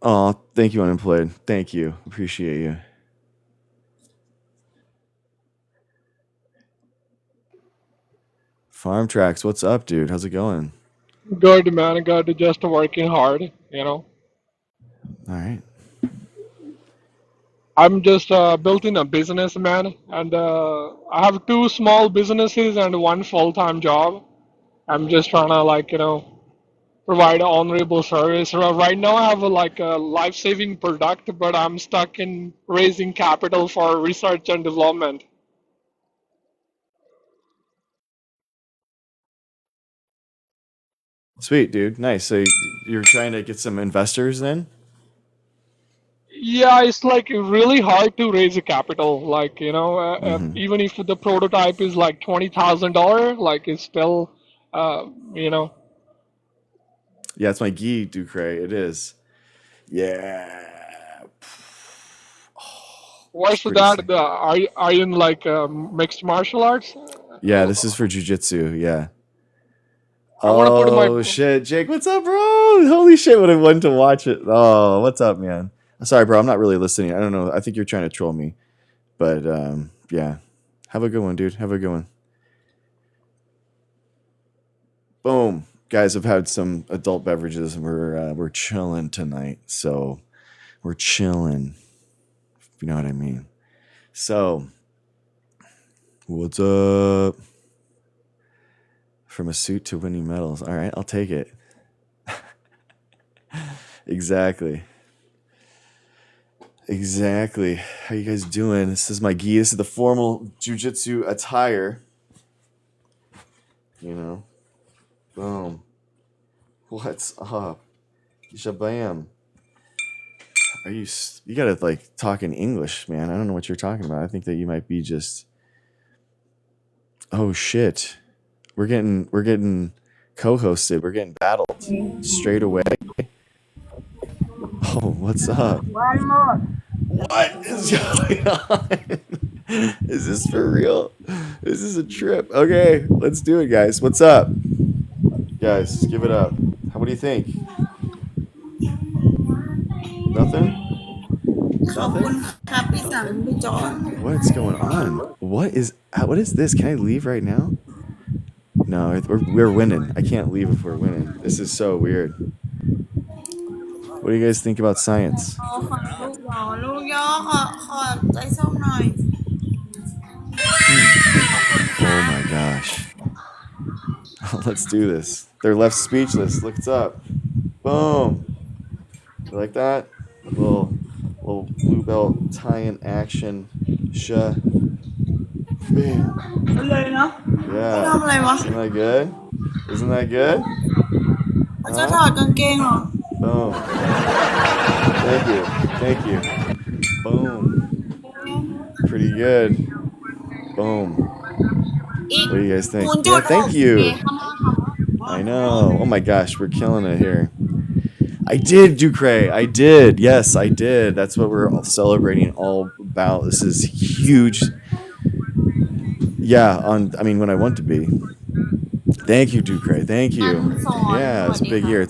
Oh, thank you, Unemployed. Thank you. Appreciate you. Farm Tracks, what's up, dude? How's it going? Good man, good. Just working hard. All right. I'm just building a business, man, and I have two small businesses and one full-time job. I'm just trying to provide an honorable service. Right now, I have a life-saving product, but I'm stuck in raising capital for research and development. Sweet, dude. Nice. So you're trying to get some investors then? Yeah, it's like really hard to raise a capital. Mm-hmm. Even if the prototype is like $20,000, like it's still, you know. Yeah, it's my gi, Ducray. It is. Yeah. It's What's pretty that? sick. Are you in like mixed martial arts? Yeah, this is for jujitsu. Yeah. I want to put my. Oh shit, Jake, what's up, bro? Holy shit, would have wanted to watch it. Oh, what's up, man? Sorry, bro. I'm not really listening. I don't know. I think you're trying to troll me, but yeah. Have a good one, dude. Have a good one. Boom, guys. I've had some adult beverages, and we're chilling tonight. So we're chilling. If you know what I mean. So what's up? From a suit to winning medals. All right, I'll take it. Exactly. Exactly. How you guys doing? This is my gi. This is the formal jujitsu attire. You know. Boom. What's up? Shabam. Are you? You gotta like talk in English, man. I don't know what you're talking about. I think that you might be just. Oh shit. We're getting co-hosted. We're getting battled straight away. Oh, what's up? One more. What is going on? Is this for real? Is this a trip? Okay, let's do it, guys. What's up? Guys, give it up. What do you think? Nothing? ขอบคุณ Nothing? ครับพี่สันพี่จอน What's going on? What is this? Can I leave right now? No, we're winning. I can't leave if we're winning. This is so weird. What do you guys think about science? ขอลูกยอขอใจส้มหน่อย Hmm. Oh my gosh. Let's do this. They're left speechless. Look, it's up. Boom. You like that? Little blue belt tie-in action. Sha. Bam. เลยเนาะ Yeah. จะทำอะไรวะ Isn't that good? Isn't that good? Huh? เขาจะถอดกางเกงเหรอ Boom. Thank you. Thank you. Boom. Pretty good. Boom. What do you guys think? Yeah, thank you. I know. Oh my gosh, we're killing it here. I did, Ducray. I did. Yes, I did. That's what we're all celebrating all about. This is huge. Yeah, when I want to be. Thank you, Ducray. Thank you. Yeah, it's a big year.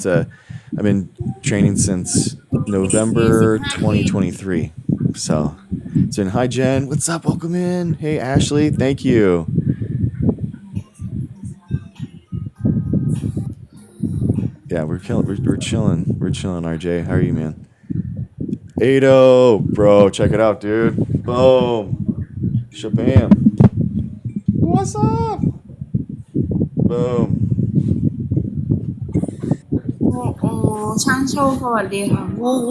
I've been training since November 2023. So it's been hi Jen. What's up? Welcome in. Hey Ashley. Thank you. Yeah, we're killing. We're chilling. We're chilling. RJ, how are you, man? Ado, bro, check it out, dude. Boom. Shabam. What's up? Boom. โอ้โอ้ช่างโชว์สวัสดีค่ะโอ้โห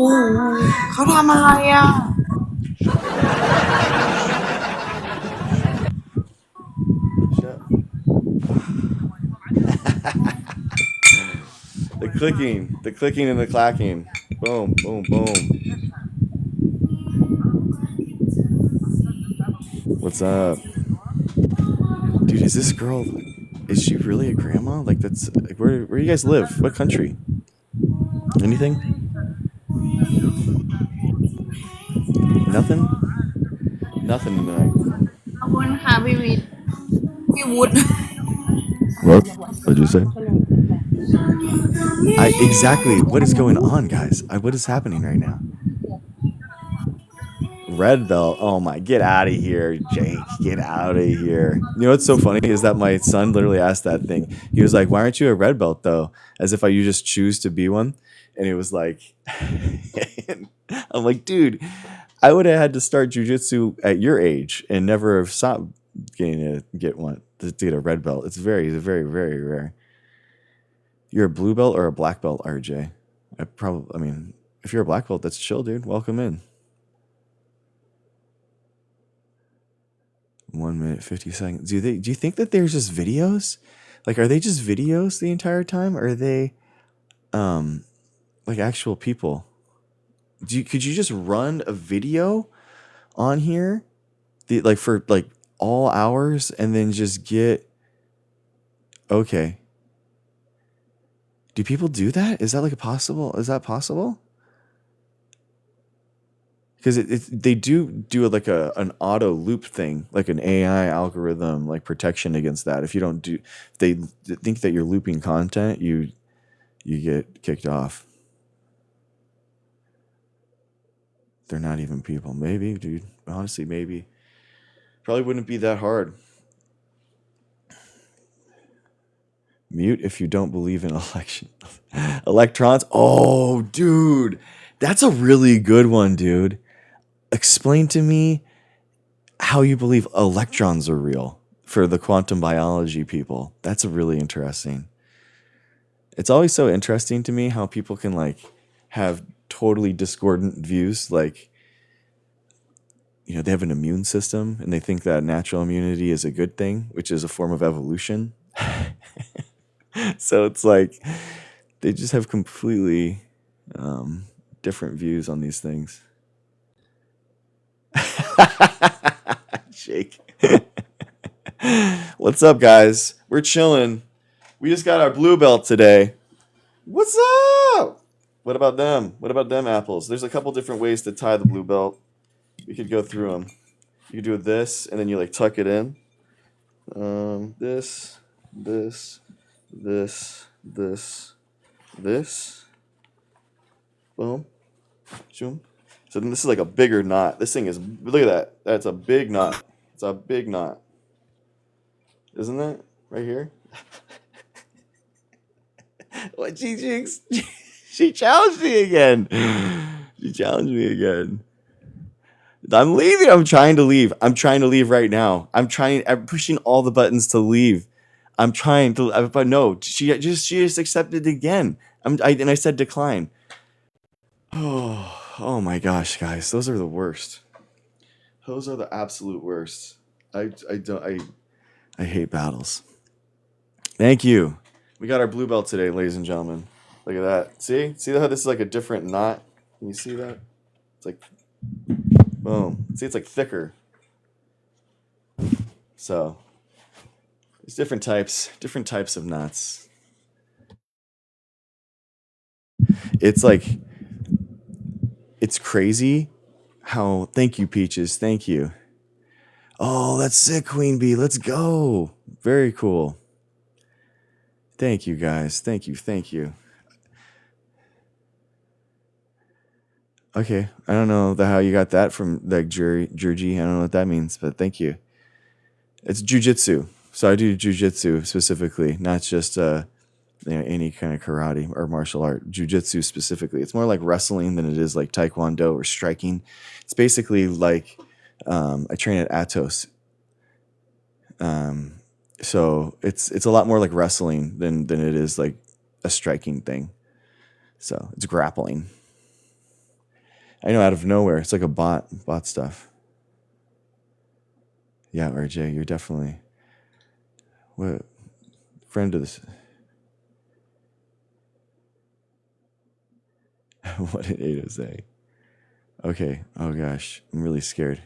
เขาทำอะไรอ่ะ Shut. The clicking and the clacking. Boom, boom, boom. What's up? Dude, is this girl, is she really a grandma? Like, that's, like, where do you guys live? What country? Anything? Nothing? Nothing tonight. ขอบคุณค่ะพี่วิทย์พี่วุฒิ What? What'd you say? Exactly. What is going on, guys? What is happening right now? Red belt. Oh my, get out of here, Jake. Get out of here. You know what's so funny is that my son literally asked that thing. He was like, "Why aren't you a red belt though?" As if you just choose to be one. And it was like, I'm like, dude, I would have had to start jujitsu at your age and never have stopped getting to get one to get a red belt. It's very, very, very rare. You're a blue belt or a black belt, RJ? I mean, if you're a black belt, that's chill, dude. Welcome in. 1 minute 50 seconds. Do you think that there's just videos? Like, are they just videos the entire time? Or are they like actual people? Could you just run a video on here, for like all hours, and then just get okay? Do people do that? Is that like possible? Is that possible? Because they do like an auto loop thing, like an AI algorithm, like protection against that. If you don't do, if they think that you're looping content, you get kicked off. They're not even people. Maybe, dude. Honestly, maybe. Probably wouldn't be that hard. Mute if you don't believe in election. Electrons. Oh, dude. That's a really good one, dude. Explain to me how you believe electrons are real for the quantum biology people. That's really interesting. It's always so interesting to me how people can like have totally discordant views. Like, they have an immune system and they think that natural immunity is a good thing, which is a form of evolution. So it's like they just have completely different views on these things. Jake. What's up, guys? We're chilling. We just got our blue belt today. What's up? What about them? What about them apples? There's a couple different ways to tie the blue belt. We could go through them. You could do this, and then you like tuck it in. This. Boom. Shoom. So then this is like a bigger knot. This thing is, look at that. That's a big knot. It's a big knot. Isn't it? Right here? What, she challenged me again. She challenged me again. I'm leaving. I'm trying to leave. I'm trying to leave right now. I'm pushing all the buttons to leave. I'm trying to, but no, she just accepted again. And I said decline. Oh my gosh, guys, those are the worst. Those are the absolute worst. I hate battles. Thank you. We got our blue belt today, ladies and gentlemen. Look at that. See how this is like a different knot? Can you see that? It's like, boom. See, it's like thicker. So there's different types of knots. It's like, it's crazy how, thank you, Peaches. Thank you. Oh, that's sick, Queen Bee. Let's go. Very cool. Thank you, guys. Thank you. Okay, I don't know how you got that from like Jurji. I don't know what that means, but thank you. It's jujitsu, so I do jujitsu specifically, not just any kind of karate or martial art. Jujitsu specifically, it's more like wrestling than it is like taekwondo or striking. It's basically like I train at Atos, so it's a lot more like wrestling than it is like a striking thing. So it's grappling. I know, out of nowhere. It's like a bot stuff. Yeah, RJ, you're definitely what friend of this. What did Ada say? Okay. Oh gosh, I'm really scared.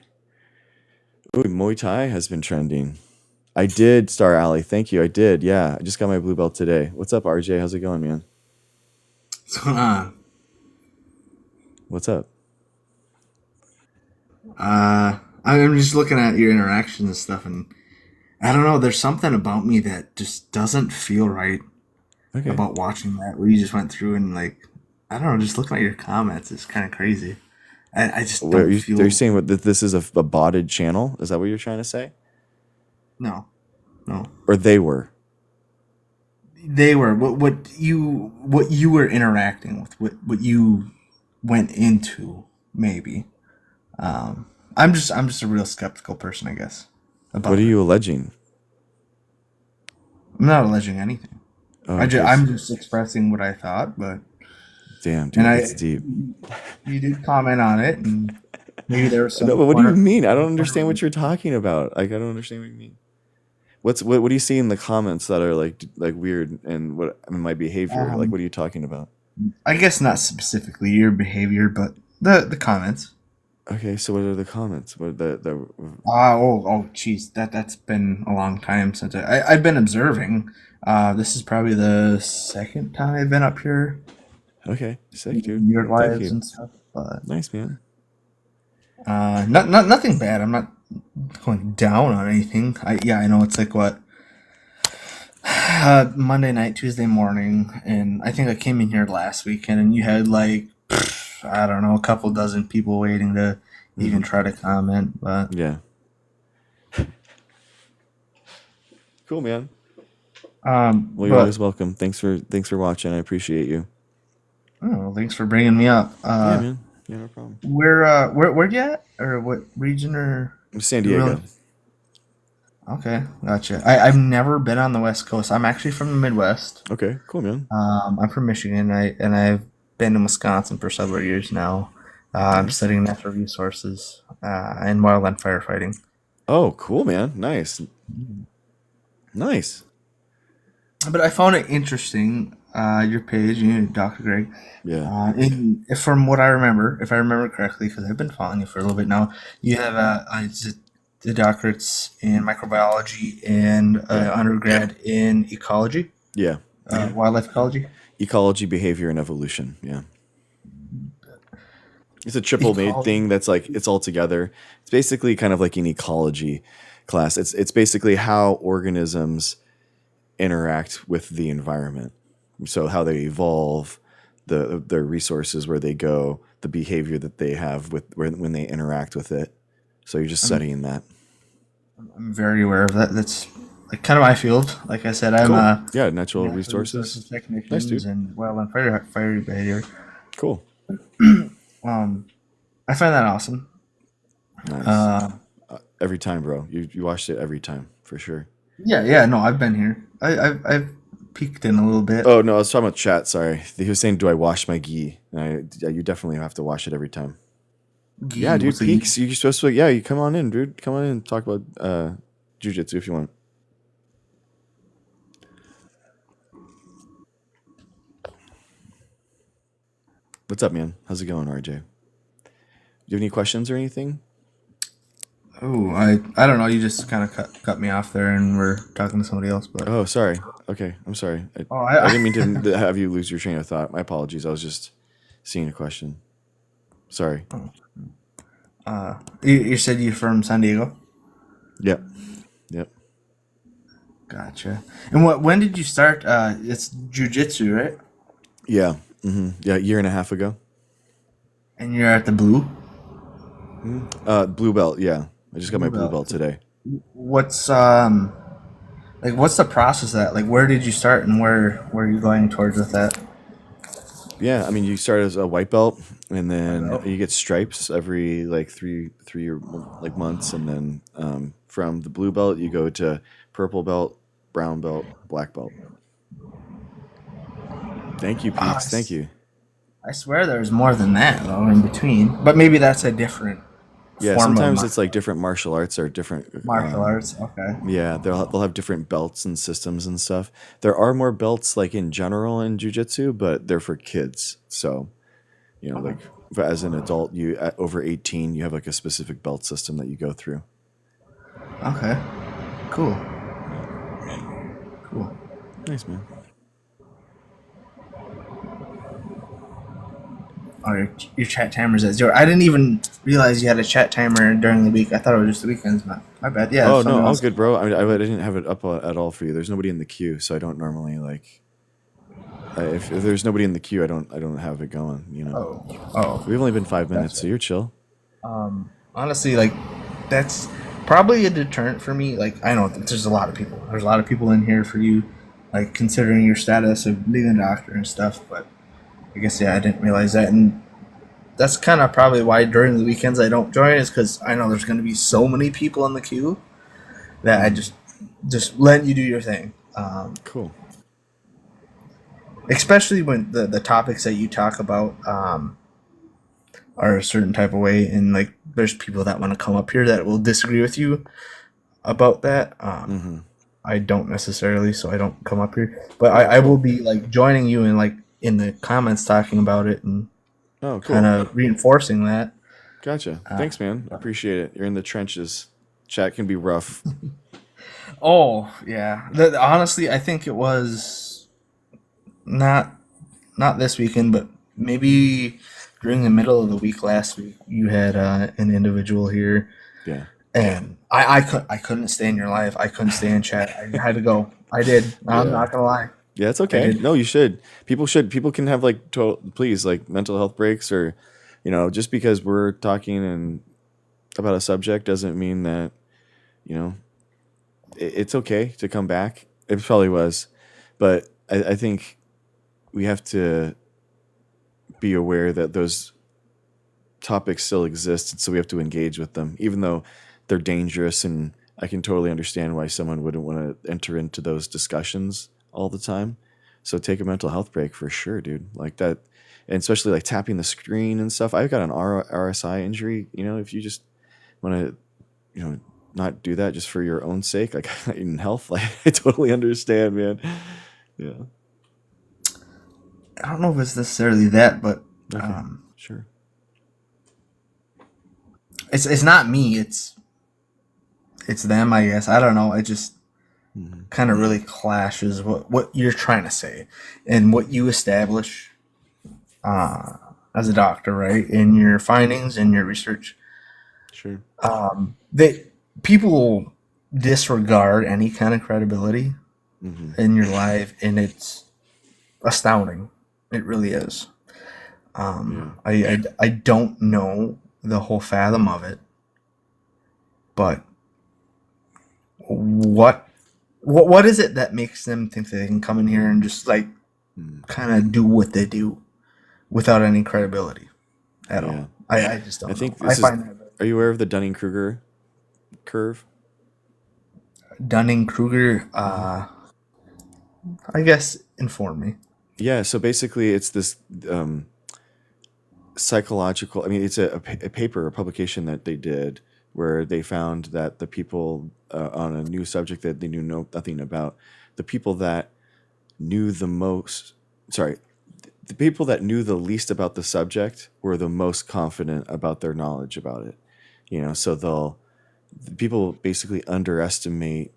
Ooh, Muay Thai has been trending. I did, Star Alley. Thank you. I did. Yeah, I just got my blue belt today. What's up, RJ? How's it going, man? What's going on? What's up? I'm just looking at your interactions and stuff, and I don't know. There's something about me that just doesn't feel right. Okay. about watching that, where you just went through and like, I don't know, just looking at your comments is kind of crazy. I just What don't are you feel saying? That this is a botted channel? Is that what you're trying to say? no, no. Or they were? They were what you were interacting with, what you went into, maybe. I'm just a real skeptical person, I guess, What are about it. you alleging? I'm not alleging anything. Oh, okay. I'm just expressing what I thought, but Damn, and dude, that's deep. you did comment on it, and maybe there was No, some but what do you mean? I don't understand corner. what you're talking about. Like, I don't understand what you mean. What do you see in the comments that are like weird, and what I mean, my behavior? Like, Um, what are you talking about? I guess not specifically your behavior, but the comments. Okay, so what are the comments? What are the Geez, that's been a long time since I've been observing. This is probably the second time I've been up here okay, sick, dude. in your Thank lives you. and stuff, but Nice, man. not nothing bad. I'm not going down on anything. I know it's like what Monday night, Tuesday morning, and I think I came in here last weekend, and you had like I don't know, a couple dozen people waiting to even try to comment, but Yeah, cool, man. Well, you're but always welcome. Thanks for watching. I appreciate you. oh, thanks for bringing me up. Yeah, man. Yeah, no problem. Where'd you at, or what region, or San you really? Diego. Okay, gotcha. I've never been on the West Coast. I'm actually from the Midwest. Okay, cool, man. I'm from Michigan. I've been in Wisconsin for several years now. I'm Nice. studying natural resources and wildland firefighting. Oh, cool, man. Nice. Nice. But I found it interesting. Your page, Dr. Greg. Yeah. From what I remember, if I remember correctly, because I've been following you for a little bit now, you have the doctorates in microbiology and Yeah. undergrad in ecology, Yeah. wildlife ecology. Ecology, behavior, and evolution. Yeah. It's a triple made Ecology. thing that's like it's all together. It's basically kind of like an ecology class. It's basically how organisms interact with the environment. So how they evolve, their resources, where they go, the behavior that they have when they interact with it. So you're just I'm, studying that. I'm very aware of that. That's like kind of my field. Like I said, I'm Cool. a Yeah, natural natural resources. resources Nice, technicians dude. and wildland fire behavior. Cool. Um, I find that awesome. Nice. Uh, Every time, bro. You watched it every time for sure. yeah. No, I've been here. I've peeked in a little bit. Oh no, I was talking about chat. Sorry, he was saying, "Do I wash my gi?" Yeah, you definitely have to wash it every time. Yeah, Gee, dude, what's a gee? peaks. You're supposed to. Yeah, you come on in, dude. Come on in and talk about jujitsu if you want. What's up, man? How's it going, RJ? Do you have any questions or anything? Oh, I don't know. You just kind of cut me off there, and we're talking to somebody else. But Oh, sorry. Okay, I'm sorry. oh, I didn't mean to have you lose your train of thought. My apologies. I was just seeing a question. Sorry. you said you're from San Diego. Yep. Yep. Gotcha. And when did you start? It's jujitsu, right? Yeah. Yeah. A year and a half ago. And you're at the blue Blue belt. Yeah. I just got my blue blue belt. belt today. What's like what's the process of that? Like where did you start, and where are you going towards with that? Yeah, I mean, you start as a white belt, and White then belt. you get stripes every like three or like months, and then from the blue belt you go to purple belt, brown belt, black belt. Thank you, Ah, Peaks. Thank you. I swear there's more than that though in between, but maybe that's a different Yeah, form of sometimes it's like different martial arts or different. martial arts. Okay. Yeah, they'll have different belts and systems and stuff. There are more belts like in general in jujitsu, but they're for kids. So Okay. like as an adult, you at over 18, you have like a specific belt system that you go through. Okay. Cool. Cool. Nice, man. Oh, your chat timer's at 0. I didn't even realize you had a chat timer during the week. I thought it was just the weekends. My bad. Yeah, Oh if no, something all else. good, bro. I didn't have it up at all for you. There's nobody in the queue, so I don't normally like If there's nobody in the queue, I don't have it going. We've only been 5 minutes, so you're chill. Honestly, like that's probably a deterrent for me. Like I know there's a lot of people. There's a lot of people in here for you, like considering your status of being a doctor and stuff. But I guess I didn't realize that, and that's kind of probably why during the weekends I don't join. Is because I know there's going to be so many people in the queue that I just let you do your thing. Cool. Especially when the topics that you talk about are a certain type of way, and like there's people that want to come up here that will disagree with you about that. I don't necessarily, so I don't come up here, but I will be like joining you in like in the comments talking about it and cool. kind of reinforcing that. Gotcha. Thanks, man. I appreciate it. You're in the trenches. Chat can be rough. Oh yeah, honestly, I think it was not this weekend, but maybe during the middle of the week last week, you had an individual here. Yeah. And I couldn't stay in your live. I couldn't stay in chat. I had to go. I did. I'm not gonna lie. Yeah, it's okay. No, you should. People can have like please like mental health breaks, or just because we're talking about a subject doesn't mean that it's okay to come back. It probably was, but I think we have to be aware that those topics still exist, and so we have to engage with them, even though they're dangerous. And I can totally understand why someone wouldn't want to enter into those discussions all the time. So take a mental health break for sure, dude. Like that, and especially like tapping the screen and stuff. I've got an RSI injury. If you just want to, not do that just for your own sake, like in health, like I totally understand, man. Yeah. I don't know if it's necessarily that, but okay. Sure. It's not me. It's them, I guess. I don't know. It just kind of really clashes what you're trying to say and what you establish as a doctor, right? In your findings and your research. Sure. That people disregard any kind of credibility in your life, and it's astounding. It really is. I don't know the whole fathom of it, but what is it that makes them think that they can come in here and just like kind of do what they do without any credibility at all? I just don't. I think are you aware of the Dunning-Kruger curve? Dunning-Kruger, I guess, inform me. Yeah, so basically it's this psychological, it's a paper, a publication that they did where they found that the people on a new subject that they knew nothing about, the people that knew the people that knew the least about the subject were the most confident about their knowledge about it. So people basically underestimate.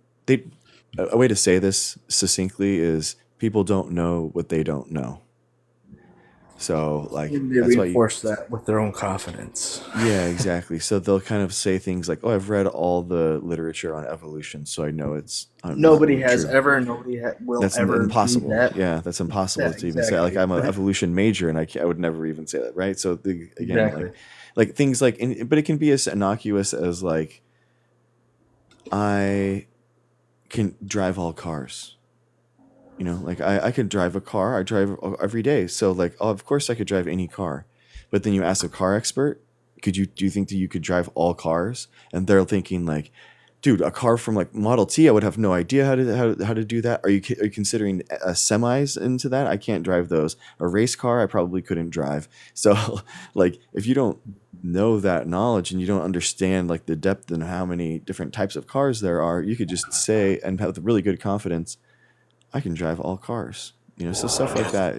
A way to say this succinctly is people don't know what they don't know. So like and they that's reinforce that with their own confidence. Yeah, exactly. So they'll kind of say things like, "Oh, I've read all the literature on evolution, so I know it's nobody not has true." ever, nobody will That's ever. impossible. That. Yeah, that's impossible Yeah, to even say. Like I'm an evolution major, and I would never even say that, right? So like things like, but it can be as innocuous as like, I can drive all cars. Like I could drive a car. I drive every day. So like, of course I could drive any car. But then you ask a car expert, do you think that you could drive all cars? And they're thinking like, dude, a car from like Model T, I would have no idea how to do that. Are you considering semis into that? I can't drive those. A race car, I probably couldn't drive. So like, if you don't know that knowledge and you don't understand like the depth and how many different types of cars there are, you could just say and have really good confidence, I can drive all cars. So stuff like that.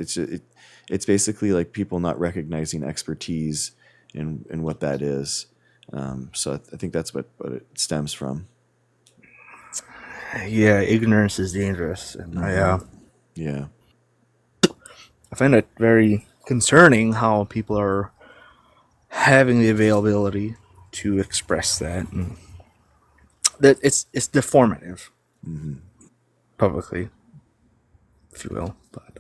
It's basically like people not recognizing expertise in what that is. So I think that's what it stems from. Yeah, ignorance is dangerous, and I find it very concerning how people are having the availability to express that, and that it's deformative publicly, if you will. But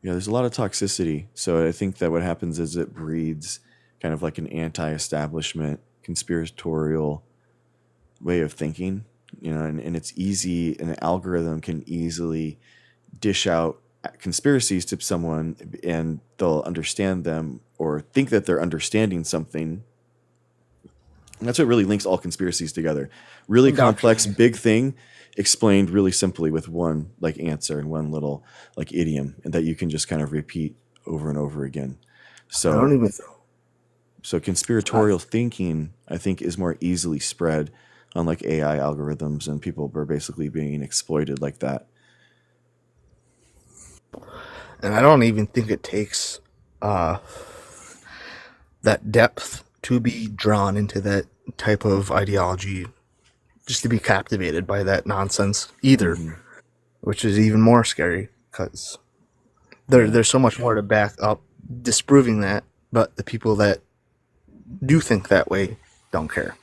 Yeah, there's a lot of toxicity. So I think that what happens is it breeds kind of like an anti-establishment, conspiratorial way of thinking. And it's easy. An algorithm can easily dish out conspiracies to someone, and they'll understand them or think that they're understanding something. And that's what really links all conspiracies together. Really complex, Indoctrinate. big thing explained really simply with one like answer and one little like idiom, and that you can just kind of repeat over and over again. I don't So, even. I, conspiratorial thinking, I think, is more easily spread on like AI algorithms, and people are basically being exploited like that. and I don't even think it takes uh, that depth to be drawn into that type of ideology, just to be captivated by that nonsense either, Hmm. which is even more scary because Yeah. there's so much more to back up disproving that, but the people that do think that way don't care.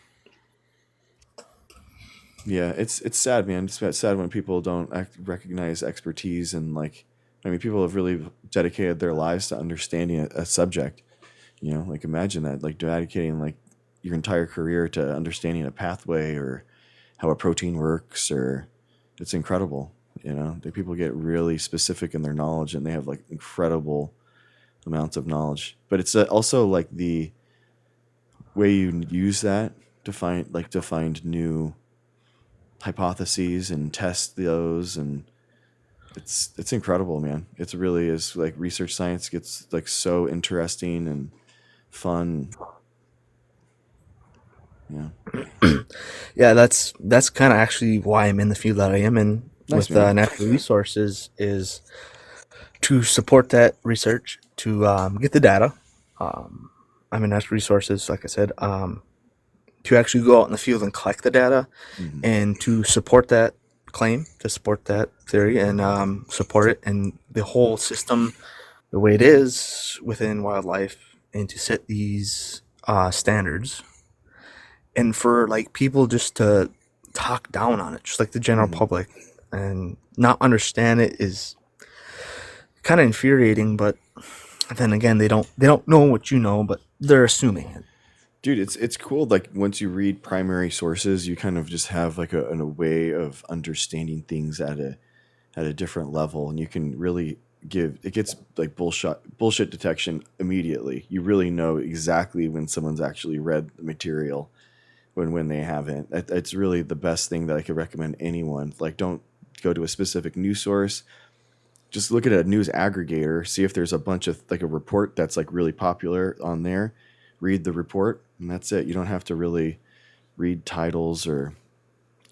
Yeah, it's sad, man. It's sad when people don't recognize expertise, and like, I mean, people have really dedicated their lives to understanding a subject. Like imagine that, like dedicating like your entire career to understanding a pathway or how a protein works, or it's incredible. That people get really specific in their knowledge, and they have like incredible amounts of knowledge. But it's also like the way you use that to find new hypotheses and test those, and it's incredible, man. It really is. Like research science gets like so interesting and fun. Yeah. Yeah, that's kind of actually why I'm in the field that I am in Nice, with man. natural resources, is to support that research, to get the data. Um, I'm in natural resources, like I said, to actually go out in the field and collect the data, Hmm. and to support that claim, to support that theory, and support it and the whole system the way it is within wildlife, and to set these standards, and for like people just to talk down on it, just like the general Hmm. public, and not understand it is kind of infuriating. But then again, they don't know what you know, but they're assuming it. Dude, it's cool. Like once you read primary sources, you kind of just have like a way of understanding things at a different level, and you can really give it gets like bullshit detection immediately. You really know exactly when someone's actually read the material, when they haven't. It's really the best thing that I could recommend anyone. Like, don't go to a specific news source. Just look at a news aggregator, see if there's a bunch of like a report that's like really popular on there. Read the report, and that's it. You don't have to really read titles or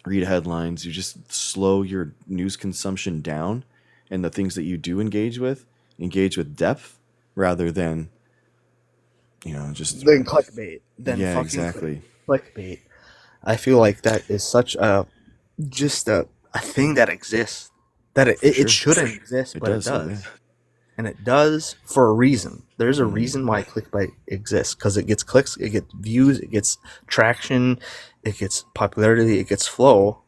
read headlines. You just slow your news consumption down, and the things that you do engage with depth rather than just. Then clickbait, then Yeah, fucking exactly. clickbait. I feel like that is such a just a thing that exists, that For it sure. shouldn't exist, It but it does, yeah. does. And it does for a reason. There's a Hmm. reason why clickbait exists, because it gets clicks, it gets views, it gets traction, it gets popularity, it gets flow,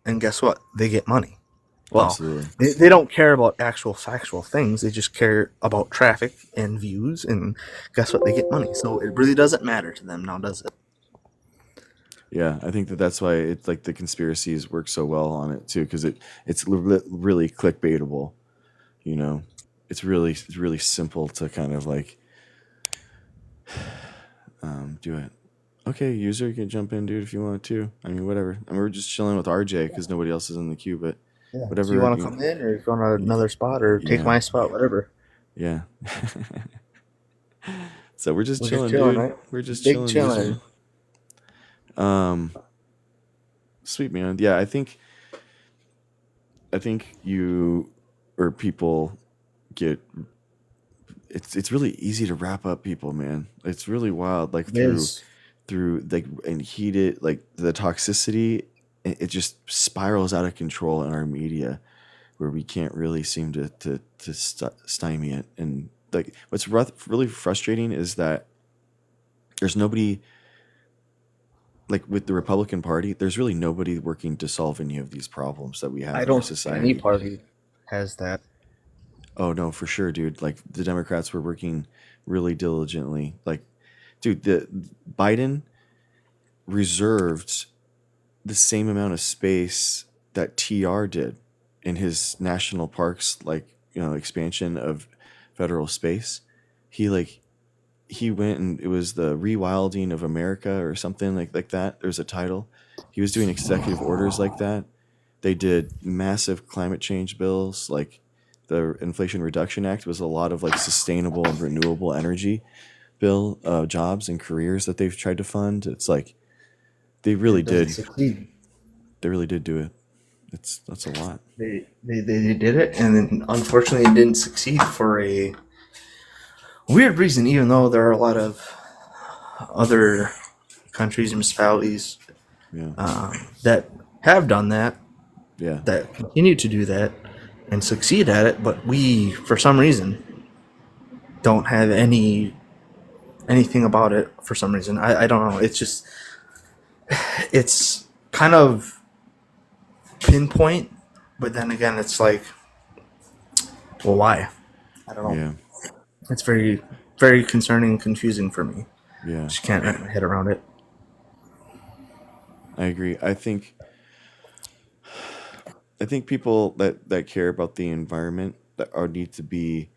and guess what? They get money. Well, Absolutely. they don't care about actual factual things. They just care about traffic and views, and guess what? They get money. So it really doesn't matter to them now, does it? Yeah, I think that's why it's like the conspiracies work so well on it too, because it's really clickbaitable. You know, it's really simple to kind of like do it. Okay, user, you can jump in, dude, if you want to. I mean, whatever. I mean, we're just chilling with RJ because nobody else is in the queue, but Yeah. So you whatever. want to come in, or if you want another spot, or take Yeah, my spot, whatever. yeah. So we're just We're just chilling, chilling, dude. right? We're just Big chilling, user. chilling. Um, Sweet, man. Yeah, I think you or people get it's really easy to wrap up people, man. It's really wild, like It through is. through like and heat it, like the toxicity. It just spirals out of control in our media, where we can't really seem to stymie it. And like what's really frustrating is that there's nobody, like with the Republican Party, there's really nobody working to solve any of these problems that we have I in our don't think any society. party has that. Oh no, for sure, dude. Like the Democrats were working really diligently. Like, dude, the Biden reserved the same amount of space that TR did in his national parks, like, expansion of federal space. He like he went, and it was the rewilding of America or something like that. There's a title. He was doing executive orders like that. They did massive climate change bills. Like the Inflation Reduction Act was a lot of like sustainable and renewable energy bill jobs and careers that they've tried to fund. It's like they really It doesn't did. succeed. They really did do it. That's a lot. They did it, and then unfortunately, it didn't succeed for a weird reason. Even though there are a lot of other countries and municipalities Yeah. that have done that, Yeah. that continue to do that, and succeed at it, but we, for some reason, don't have anything about it. For some reason, I don't know. It's just it's kind of pinpoint, but then again, it's like, well, why? I don't know. Yeah. It's very, very concerning and confusing for me. Yeah. Just can't wrap my head around it. I agree. I think people that care about the environment that are need to be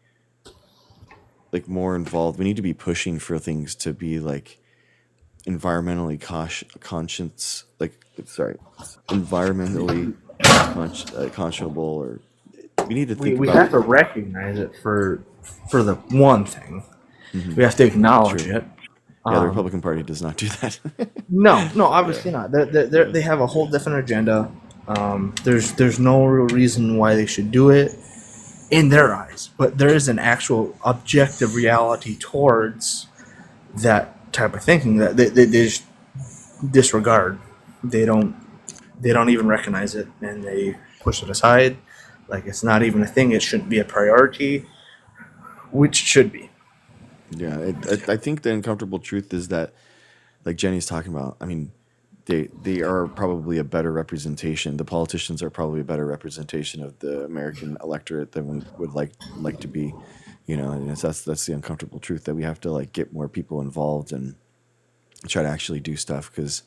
like more involved. We need to be pushing for things to be like environmentally conscious, like environmentally conscionable, or we need to think We about have to recognize it for the one thing. Mhm. We have to acknowledge True. it. Yeah, the Republican Party does not do that. No, obviously not. They have a whole different agenda. There's no real reason why they should do it in their eyes, but there is an actual objective reality towards that type of thinking that they just disregard. They don't even recognize it, and they push it aside like it's not even a thing. It shouldn't be a priority, which it should be. Yeah, I think the uncomfortable truth is that, like Jenny's talking about, I mean, they are probably a better representation. The politicians are probably a better representation of the American electorate than we would like to be. And that's the uncomfortable truth, that we have to like get more people involved and try to actually do stuff. Because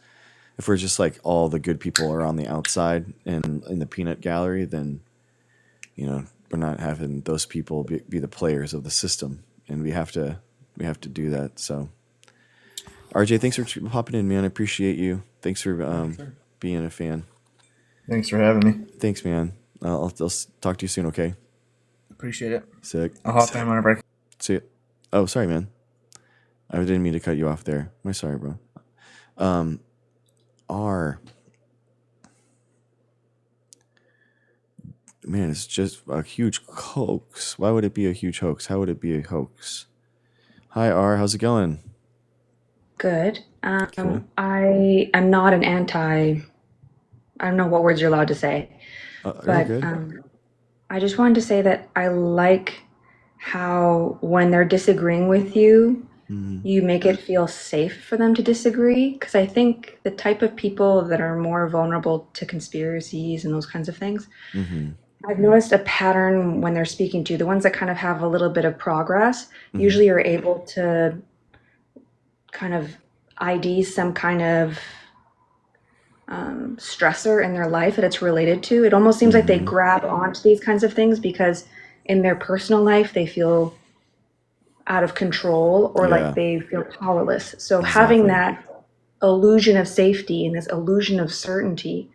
if we're just like all the good people are on the outside and in the peanut gallery, then we're not having those people be the players of the system, and we have to do that. So, RJ, thanks for popping in, man. I appreciate you. Thanks for being a fan. Thanks for having me. Thanks, man. I'll talk to you soon. Okay. Appreciate it. Sick. I'll hop in whenever I can. See it. Oh, sorry, man. I didn't mean to cut you off there. My sorry, bro. R. Man, it's just a huge hoax. Why would it be a huge hoax? How would it be a hoax? Hi, R. How's it going? Good. Cool. I am not an anti. I don't know what words you're allowed to say, You're but good. I just wanted to say that I like how when they're disagreeing with you, Mhm. you make it feel safe for them to disagree. Because I think the type of people that are more vulnerable to conspiracies and those kinds of things, Mhm. I've noticed a pattern when they're speaking to you. The ones that kind of have a little bit of progress Mhm. usually are able to kind of ID some kind of stressor in their life that it's related to. It almost seems like they Mhm. grab onto these kinds of things because in their personal life they feel out of control or Yeah. like they feel powerless. So having Exactly. that illusion of safety and this illusion of certainty,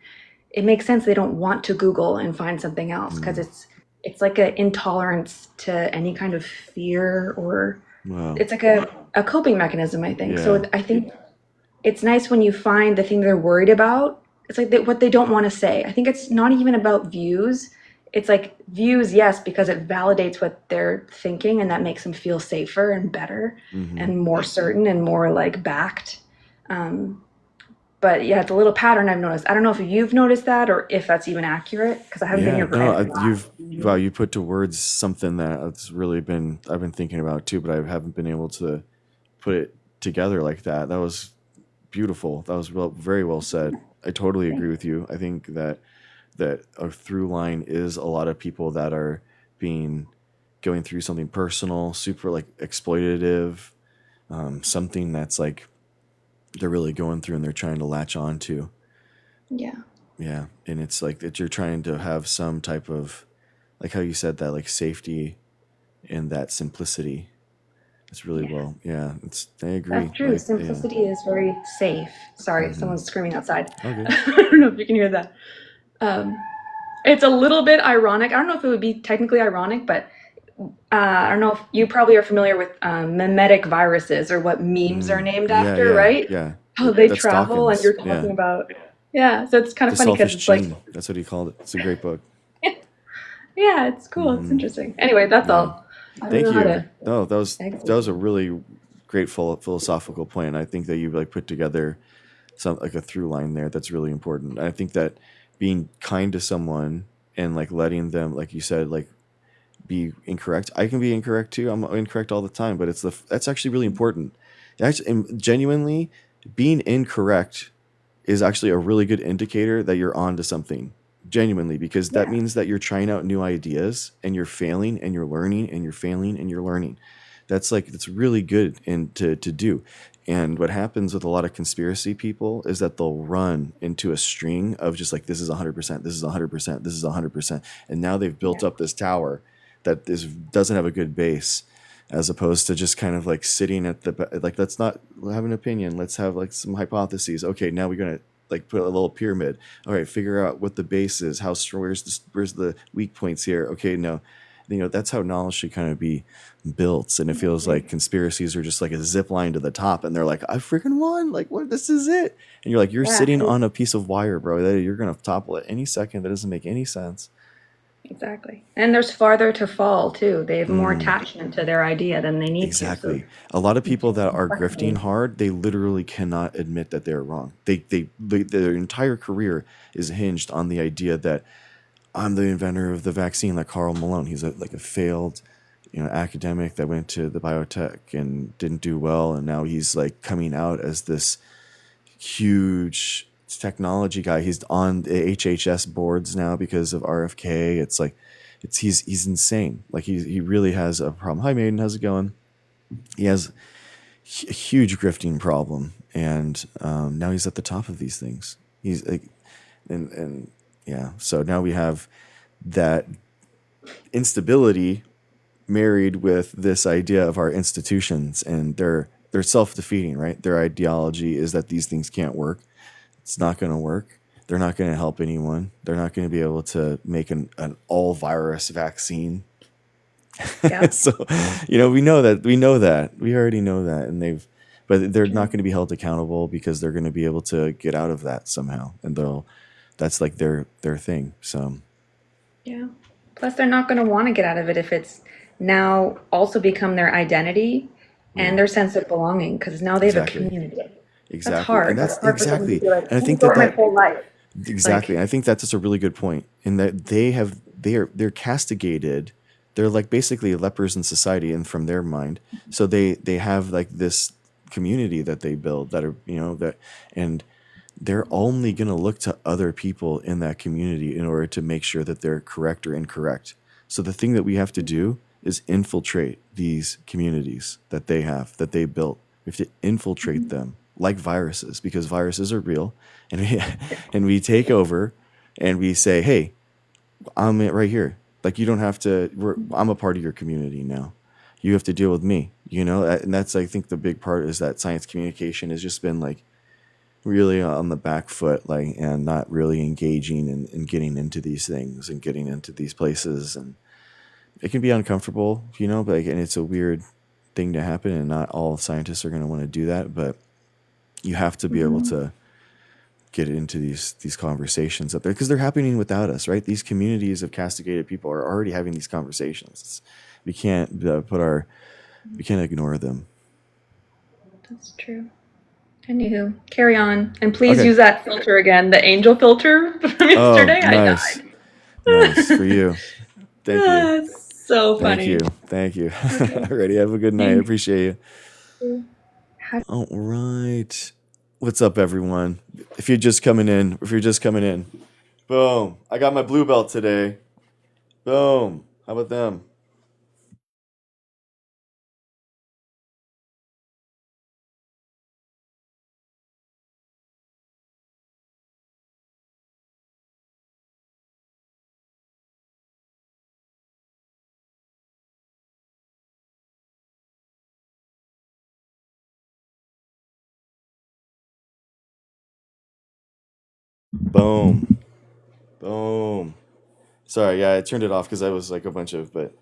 it makes sense they don't want to Google and find something else because it's like an intolerance to any kind of fear, or Wow. it's like a coping mechanism, I think. So Yeah. I think it's nice when you find the thing they're worried about. It's like what they don't want to say. I think it's not even about views. It's like views, yes, because it validates what they're thinking and that makes them feel safer and better Mhm. and more certain and more like backed. But yeah, it's a little pattern I've noticed. I don't know if you've noticed that or if that's even accurate because I haven't been Yeah. here for No, very long. you put to words something that I've been thinking about too, but I haven't been able to put it together like that. That was beautiful. That was very well said. I totally agree with you. I think that a through line is a lot of people that are being going through something personal, super like exploitative, something that's like they're really going through and they're trying to latch on to. Yeah. Yeah. And it's like that you're trying to have some type of, like how you said that, like safety and that simplicity. It's really Yeah. well. Yeah. I agree. That's true. Like, yeah. Simplicity is very safe. Sorry, Mm-hmm. someone's screaming outside. Okay. I don't know if you can hear that. Um, it's a little bit ironic. I don't know if it would be technically ironic, but I don't know if you probably are familiar with mimetic viruses or what memes are named Yeah. after, Yeah. right? Yeah. How they That's travel, and Dawkins. you're Yeah. talking about. Yeah, so it's kind The of funny because Selfish it's like, Gene. That's what he called it. It's a great book. yeah, it's cool. It's Mm-hmm. interesting. Anyway, that's Yeah. all. I don't Thank know how you. to No, that exit. was a really great philosophical point. I think that you like put together some like a through line there that's really important. I think that being kind to someone and like letting them, like you said, like be incorrect. I can be incorrect too. I'm incorrect all the time, but that's actually really important. Actually, and genuinely, being incorrect is actually a really good indicator that you're on to something. Genuinely, because that Yeah. means that you're trying out new ideas and you're failing and you're learning and you're failing and you're learning. That's really good and to do. And what happens with a lot of conspiracy people is that they'll run into a string of just like, this is 100%, this is 100%, this is 100%, and now they've built Yeah. up this tower that doesn't have a good base, as opposed to just kind of like sitting at like, let's not have an opinion, let's have like some hypotheses. Okay, now we're gonna like put a little pyramid. All right, figure out what the base is, how strong, where's the weak points here. Okay, no, that's how knowledge should kind of be built. And it feels like conspiracies are just like a zip line to the top, and they're like, I freaking won, like, what, this is it. And you're like, you're Yeah, sitting on a piece of wire, bro, that you're gonna topple at any second. That doesn't make any sense. exactly. And there's farther to fall too. They have more attachment to their idea than they need to. So Exactly. A lot of people that are grifting complexity. hard, they literally cannot admit that they're wrong. Their entire career is hinged on the idea that I'm the inventor of the vaccine, like Carl Malone. He's like a failed, academic that went to the biotech and didn't do well, and now he's like coming out as this huge technology guy. He's on the HHS boards now because of RFK. It's like, he's insane. Like he really has a problem. Hi, Maiden, how's it going? He has a huge grifting problem, and now he's at the top of these things. He's like, and yeah. So now we have that instability married with this idea of our institutions, and they're self-defeating, right? Their ideology is that these things can't work. It's not going to work. They're not going to help anyone. They're not going to be able to make an all virus vaccine. Yeah. So, we already know that, and but they're not going to be held accountable because they're going to be able to get out of that somehow, and that's like their thing. So, Yeah. Plus, they're not going to want to get out of it if it's now also become their identity and their sense of belonging, because now they have a exactly. community. That's Exactly. hard. And That's that's hard for someone to exactly. be like, And I "I'm think throughout my that whole life." exactly. Like, I think that's just a really good point in that they're castigated. They're like basically lepers in society, and from their mind. So they have like this community that they build that are, that, and they're only going to look to other people in that community in order to make sure that they're correct or incorrect. So the thing that we have to do is infiltrate these communities that they built. We have to infiltrate them like viruses, because viruses are real, and we take over, and we say, hey, I'm right here. Like, you don't have to. I'm a part of your community now. You have to deal with me. And that's, I think, the big part is that science communication has just been like really on the back foot, like, and not really engaging and getting into these things and getting into these places, and it can be uncomfortable, but like, and it's a weird thing to happen, and not all scientists are going to want to do that, but you have to be able to get into these conversations up there, because they're happening without us, right? These communities of castigated people are already having these conversations. We can't we can't ignore them. that's true. Anywho, carry on. And please Okay. use that filter again, the angel filter from yesterday. I Nice. died. Nice for you. Thank you. That's so funny. Thank you. Okay. Alrighty, have a good night. I Thank appreciate you. you. All right. What's up, everyone? If you're just coming in, boom. I got my blue belt today. Boom. How about them? Boom. Boom. Sorry, yeah, I turned it off because I was like a bunch of, but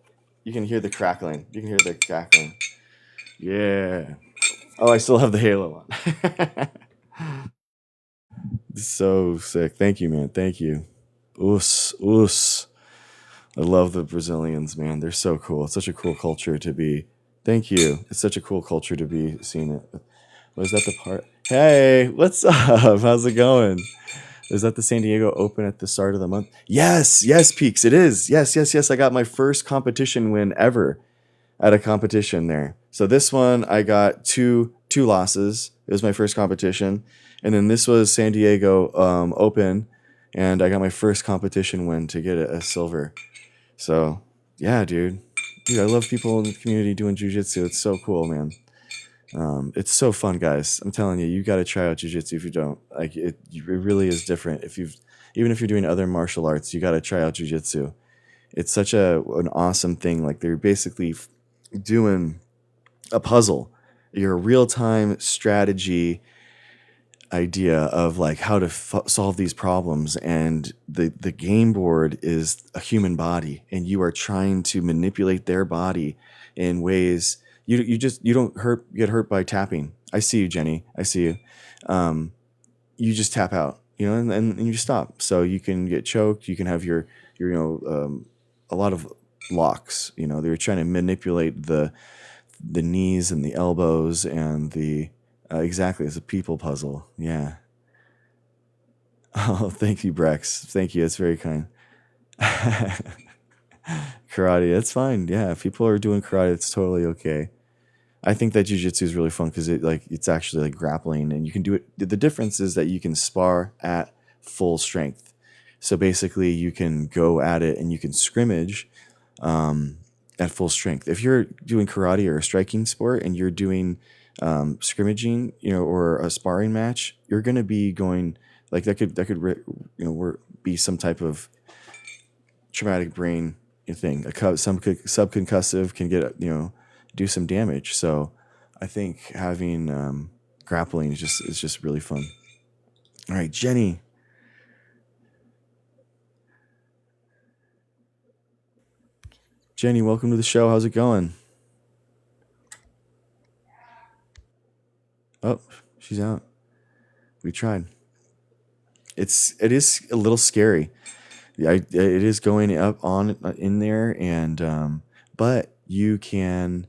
you can hear the crackling. You can hear the crackling. Yeah. Oh, I still have the halo on. So sick. Thank you, man. Thank you. Oos, oos. I love the Brazilians, man. They're so cool. It's such a cool culture to be. Thank you. It's such a cool culture to be seeing it. Was that the part? Hey, what's up? How's it going? Is that the San Diego Open at the start of the month? Yes, yes, Peaks. It is. Yes, yes, yes. I got my first competition win ever at a competition there. So this one I got two losses. It was my first competition, and then this was San Diego Open, and I got my first competition win to get a silver. So yeah, dude, I love people in the community doing jujitsu. It's so cool, man. It's so fun, guys. I'm telling you, you got to try out jujitsu if you don't. Like it really is different. Even if you're doing other martial arts, you got to try out jujitsu. It's such an awesome thing. Like they're basically doing a puzzle, your real time strategy idea of like how to solve these problems, and the game board is a human body, and you are trying to manipulate their body in ways you don't get hurt by tapping. I see you, Jenny. I see you. You just tap out, and you stop, so you can get choked. You can have your a lot of locks. They're trying to manipulate the knees and the elbows and the exactly, it's a people puzzle. Yeah. Oh, thank you, Brex. Thank you. It's very kind. Karate, that's fine. Yeah, if people are doing karate, it's totally okay. I think that jujitsu is really fun because it's actually like grappling, and you can do it. The difference is that you can spar at full strength. So basically, you can go at it and you can scrimmage at full strength. If you're doing karate or a striking sport and you're doing scrimmaging, or a sparring match, you're going to be going like that could be some type of traumatic brain thing. Some subconcussive can get do some damage. So I think having grappling is just really fun. All right, Jenny. Jenny, welcome to the show. How's it going? Oh, she's out. We tried. It is a little scary. It is going up on in there, and but you can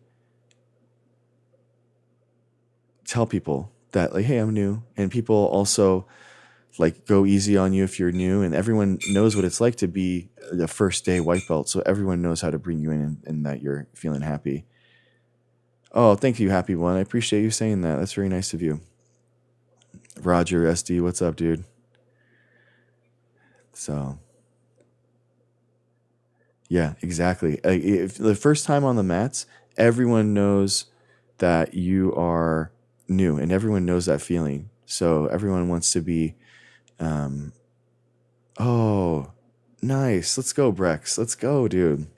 tell people that like, hey, I'm new, and people also like go easy on you if you're new, and everyone knows what it's like to be the first day white belt, so everyone knows how to bring you in and that you're feeling happy. Oh, thank you, happy one. I appreciate you saying that. That's very nice of you. Roger SD, what's up, dude? So yeah, exactly. If the first time on the mats, everyone knows that you are new, and everyone knows that feeling. So everyone wants to be, oh, nice. Let's go, Brex. Let's go, dude.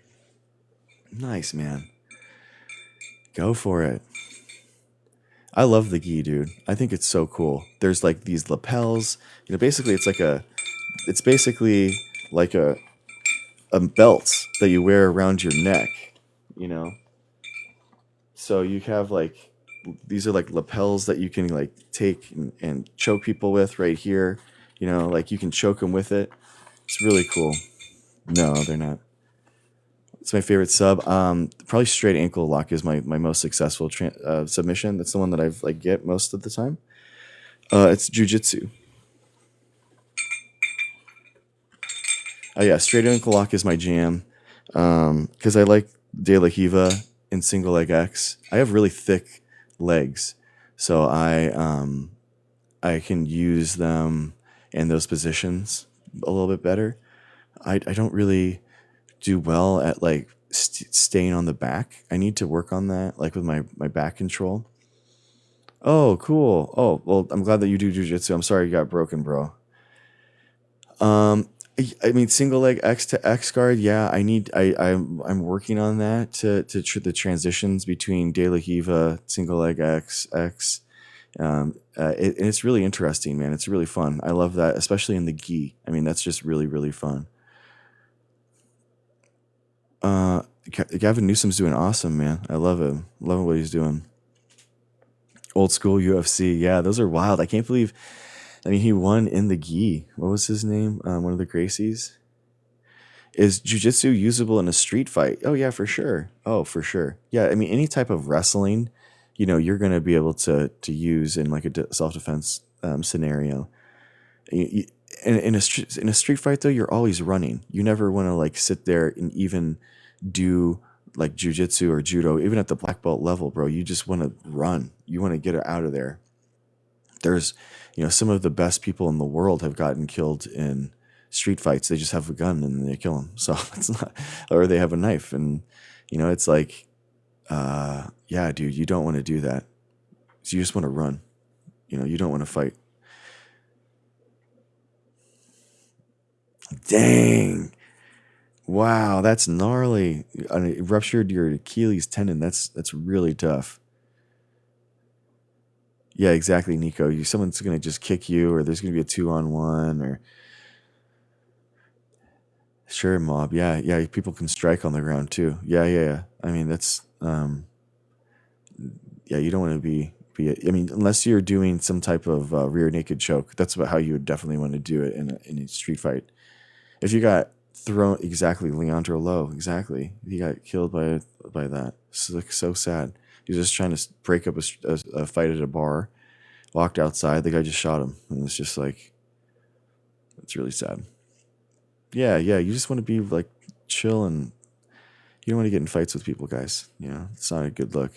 Nice, man. Go for it. I love the gi, dude. I think it's so cool. There's like these lapels. Basically it's basically like a belt that you wear around your neck, So you have like, these are like lapels that you can like take and choke people with right here. Like you can choke them with it. It's really cool. No, they're not. It's my favorite sub. Probably straight ankle lock is my most successful submission. That's the one that I've like get most of the time. It's jujitsu. Oh yeah, straight ankle lock is my jam. Because I like De La Hiva and single leg X. I have really thick legs, so I can use them in those positions a little bit better. I don't really do well at like staying on the back. I need to work on that, like with my back control. Oh, cool. Oh, well, I'm glad that you do jujitsu. I'm sorry you got broken, bro. I mean, single leg X to X guard. Yeah, I'm working on that to the transitions between De La Hiva, single leg X, It's really interesting, man. It's really fun. I love that, especially in the gi. I mean, that's just really, really fun. Gavin Newsom's doing awesome, man. I love him. Love what he's doing. Old school UFC. Yeah, those are wild. I can't believe. I mean, he won in the gi. What was his name? One of the Gracies. Is jiu-jitsu usable in a street fight? Oh yeah, for sure. Oh, for sure. Yeah, I mean, any type of wrestling, you're going to be able to use in like a self-defense scenario. In a street fight though, you're always running. You never want to like sit there and even do like jujitsu or judo, even at the black belt level, bro. You just want to run. You want to get out of there. There's, some of the best people in the world have gotten killed in street fights. They just have a gun and they kill them. So it's not, or they have a knife, and it's like, yeah, dude, you don't want to do that. So you just want to run. You don't want to fight. Dang. Wow, that's gnarly. It ruptured your Achilles tendon. That's really tough. Yeah, exactly, Nico. Someone's gonna just kick you, or there's gonna be a 2-on-1, or sure, mob. Yeah. People can strike on the ground too. Yeah. I mean, that's yeah. You don't want to be. I mean, unless you're doing some type of rear naked choke. That's about how you would definitely want to do it in a street fight. If you got thrown, exactly, Leandro Lowe, exactly. He got killed by that. It's like so sad. He was just trying to break up a fight at a bar. Walked outside, the guy just shot him, and it's just like, it's really sad. Yeah. You just want to be like chill, and you don't want to get in fights with people, guys. It's not a good look.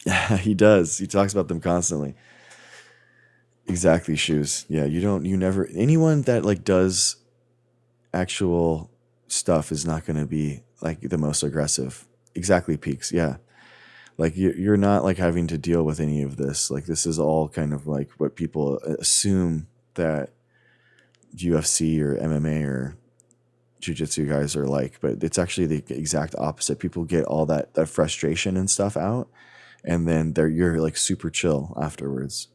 Yeah, he does. He talks about them constantly. Exactly, shoes. Yeah, you never, anyone that like does actual stuff is not going to be like the most aggressive. Exactly, Peaks. Yeah. Like you're not like having to deal with any of this. Like this is all kind of like what people assume that UFC or MMA or jiu-jitsu guys are like, but it's actually the exact opposite. People get all that frustration and stuff out, and then you're like super chill afterwards.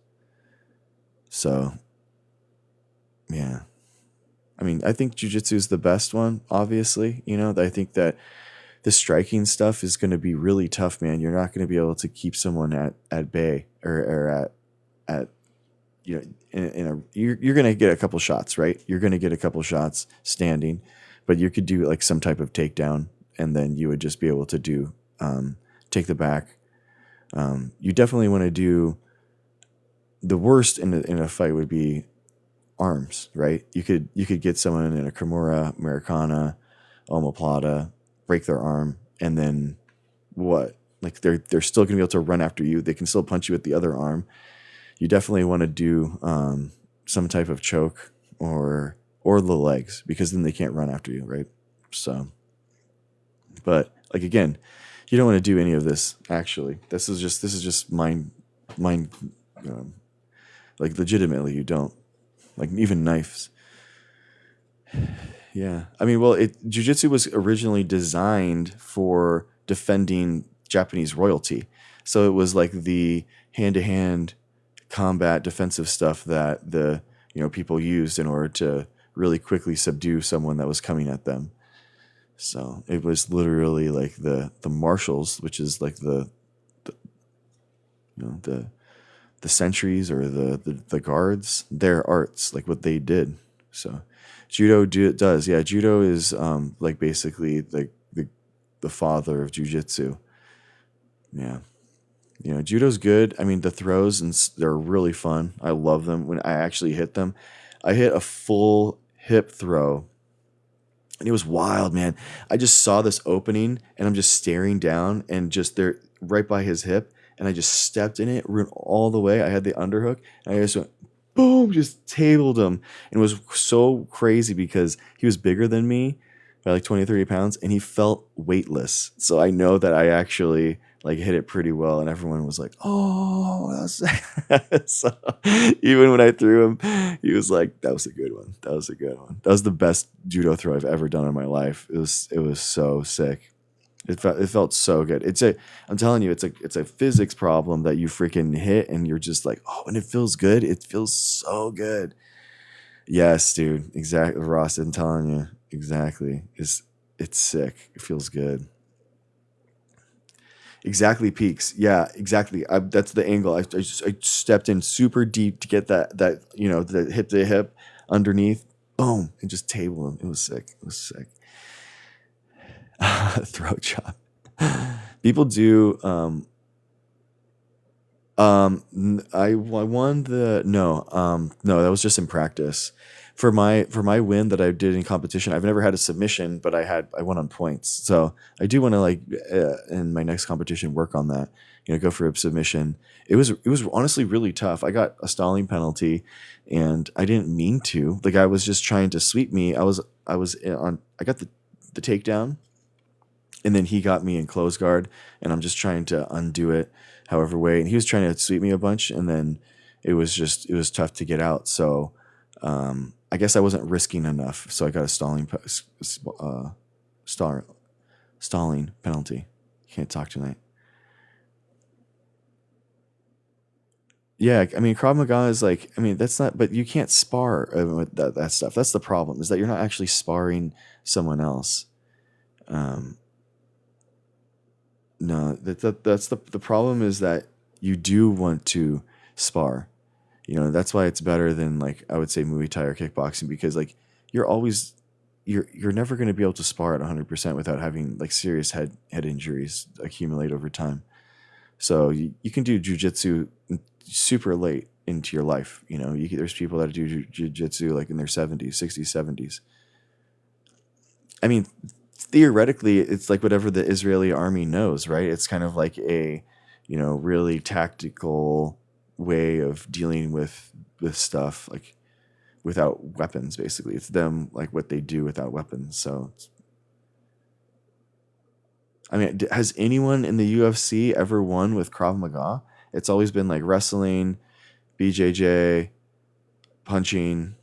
So yeah, I mean, I think jiu-jitsu is the best one, obviously. I think that the striking stuff is going to be really tough, man. You're not going to be able to keep someone at bay or at you're going to get a couple shots, right? You're going to get a couple shots standing, but you could do like some type of takedown, and then you would just be able to do take the back. You definitely want to do, the worst in a fight would be arms, right? You could get someone in a Kimura, Americana, omoplata, break their arm, and then what? Like they're still gonna be able to run after you. They can still punch you with the other arm. You definitely want to do some type of choke or the legs, because then they can't run after you, right? So, but like again, you don't want to do any of this. Actually, this is just mind. Like legitimately, you don't. Like even knives. Yeah. I mean, well, jiu-jitsu was originally designed for defending Japanese royalty. So it was like the hand-to-hand combat defensive stuff that the people used in order to really quickly subdue someone that was coming at them. So it was literally like the marshals, which is like the sentries or the guards, their arts, like what they did. So judo does. Yeah, judo is like basically the father of jiu-jitsu. Yeah. Judo's good. I mean, the throws, and they're really fun. I love them when I actually hit them. I hit a full hip throw, and it was wild, man. I just saw this opening, and I'm just staring down, and just they're right by his hip, and I just stepped in it, went all the way. I had the underhook, and I just went boom, just tabled him. And it was so crazy because he was bigger than me by like 20, 30 pounds, and he felt weightless. So I know that I actually like hit it pretty well, and everyone was like, "Oh, that's." So even when I threw him, he was like, "That was a good one. That was a good one. That was the best judo throw I've ever done in my life. It was so sick. It felt so good. I'm telling you, it's a physics problem that you freaking hit, and you're just like, oh, and it feels good. It feels so good. Yes, dude. Exactly, Ross. I'm telling you, exactly. It's sick. It feels good. Exactly, peaks. Yeah, exactly. That's the angle. I stepped in super deep to get that the hip to hip underneath. Boom, and just table him. It was sick. It was sick. Throat chop. People do. I won the no, that was just in practice. For my win that I did in competition, I've never had a submission, but I won on points. So I do want to in my next competition work on that. Go for a submission. It was honestly really tough. I got a stalling penalty, and I didn't mean to. The guy was just trying to sweep me. I got the takedown, and then he got me in close guard, and I'm just trying to undo it however way, and he was trying to sweep me a bunch, and then it was tough to get out. So I guess I wasn't risking enough, so I got a star stalling penalty. Can't talk tonight. Yeah, I mean, Krav Maga is that's not, but you can't spar with that stuff. That's the problem, is that you're not actually sparring someone else. No, that's the problem, is that you do want to spar. That's why it's better than, I would say, Muay Thai or kickboxing, because you're always you're never going to be able to spar at 100% without having serious head injuries accumulate over time. So you can do jujitsu super late into your life. There's people that do jujitsu in their 70s, 60s, 70s. I mean, theoretically, it's like whatever the Israeli army knows, right? It's kind of like a, really tactical way of dealing with stuff, without weapons. Basically, it's them, what they do without weapons. So, I mean, has anyone in the UFC ever won with Krav Maga? It's always been wrestling, BJJ, punching.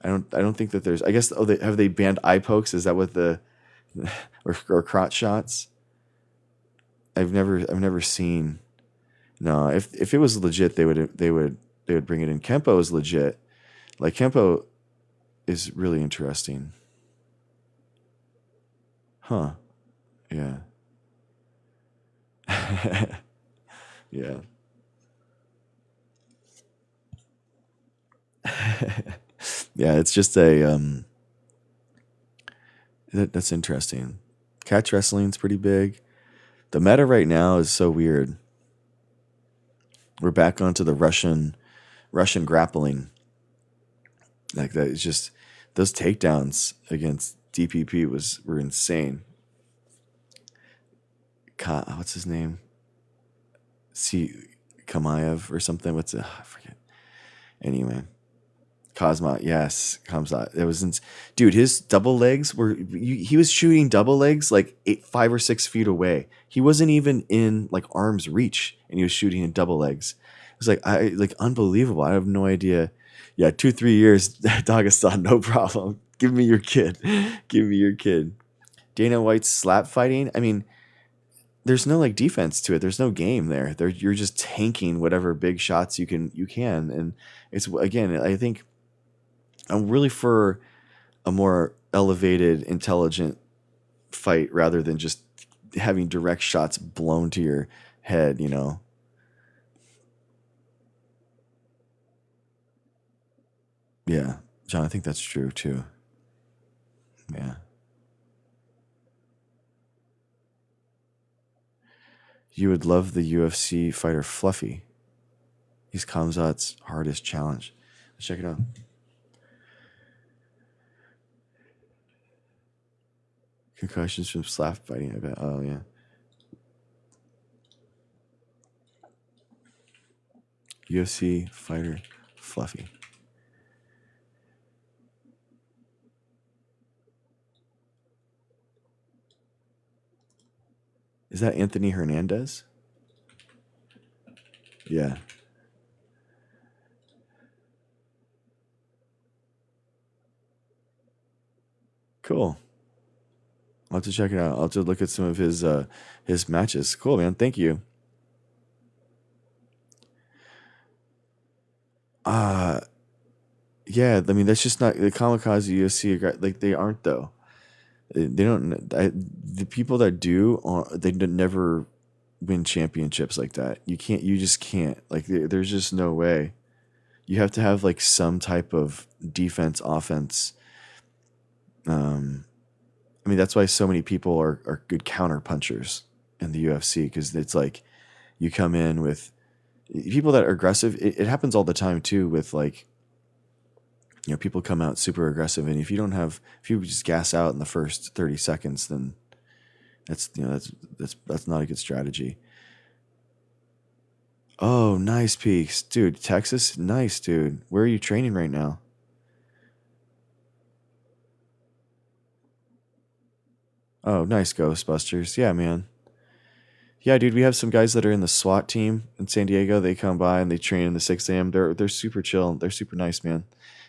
I don't think that there's. I guess. Oh, have they banned eye pokes? Is that what the or crotch shots? I've never seen. No, if it was legit, they would bring it in. Kempo is legit. Kempo is really interesting. Huh. Yeah. Yeah. Yeah, it's just that's interesting. Catch wrestling's pretty big. The meta right now is so weird. We're back onto the Russian grappling. That is just, those takedowns against DPP were insane. What's his name? Kamayev or something. I forget. Anyway, Kazma, yes, Kamzat. It was, dude. His double legs he was shooting double legs 5 or 6 feet away. He wasn't even in arm's reach, and he was shooting in double legs. It was unbelievable. I have no idea. Yeah, 2-3 years, Dagestan, no problem. Give me your kid. Give me your kid. Dana White's slap fighting. I mean, there's no defense to it. There's no game there. You're just tanking whatever big shots you can, and it's, again, I think I'm really for a more elevated, intelligent fight rather than just having direct shots blown to your head. Yeah, John, I think that's true too. Yeah. You would love the UFC fighter Fluffy. He's Kamzat's hardest challenge. Let's check it out. Concussions from slap fighting, I bet. Oh, yeah. UFC fighter Fluffy. Is that Anthony Hernandez? Yeah. Cool. I'll have to check it out. I'll have to look at some of his matches. Cool, man. Thank you. Yeah, I mean that's just not the kamikaze UFC. Like they aren't though. They don't. The people that do, they never win championships like that. You can't. You just can't. Like there's just no way. You have to have like some type of defense, offense. I mean that's why so many people are good counter punchers in the UFC, because it's like you come in with people that are aggressive. It happens all the time too with like, you know, people come out super aggressive, and if you just gas out in the first 30 seconds, then that's, you know, that's not a good strategy. Oh, nice, Peaks. Dude, Texas? Nice, dude. Where are you training right now? Oh, nice, Ghostbusters. Yeah, man. Yeah, dude, we have some guys that are in the SWAT team in San Diego. They come by and they train in the 6 a.m. They're super chill. They're super nice, man.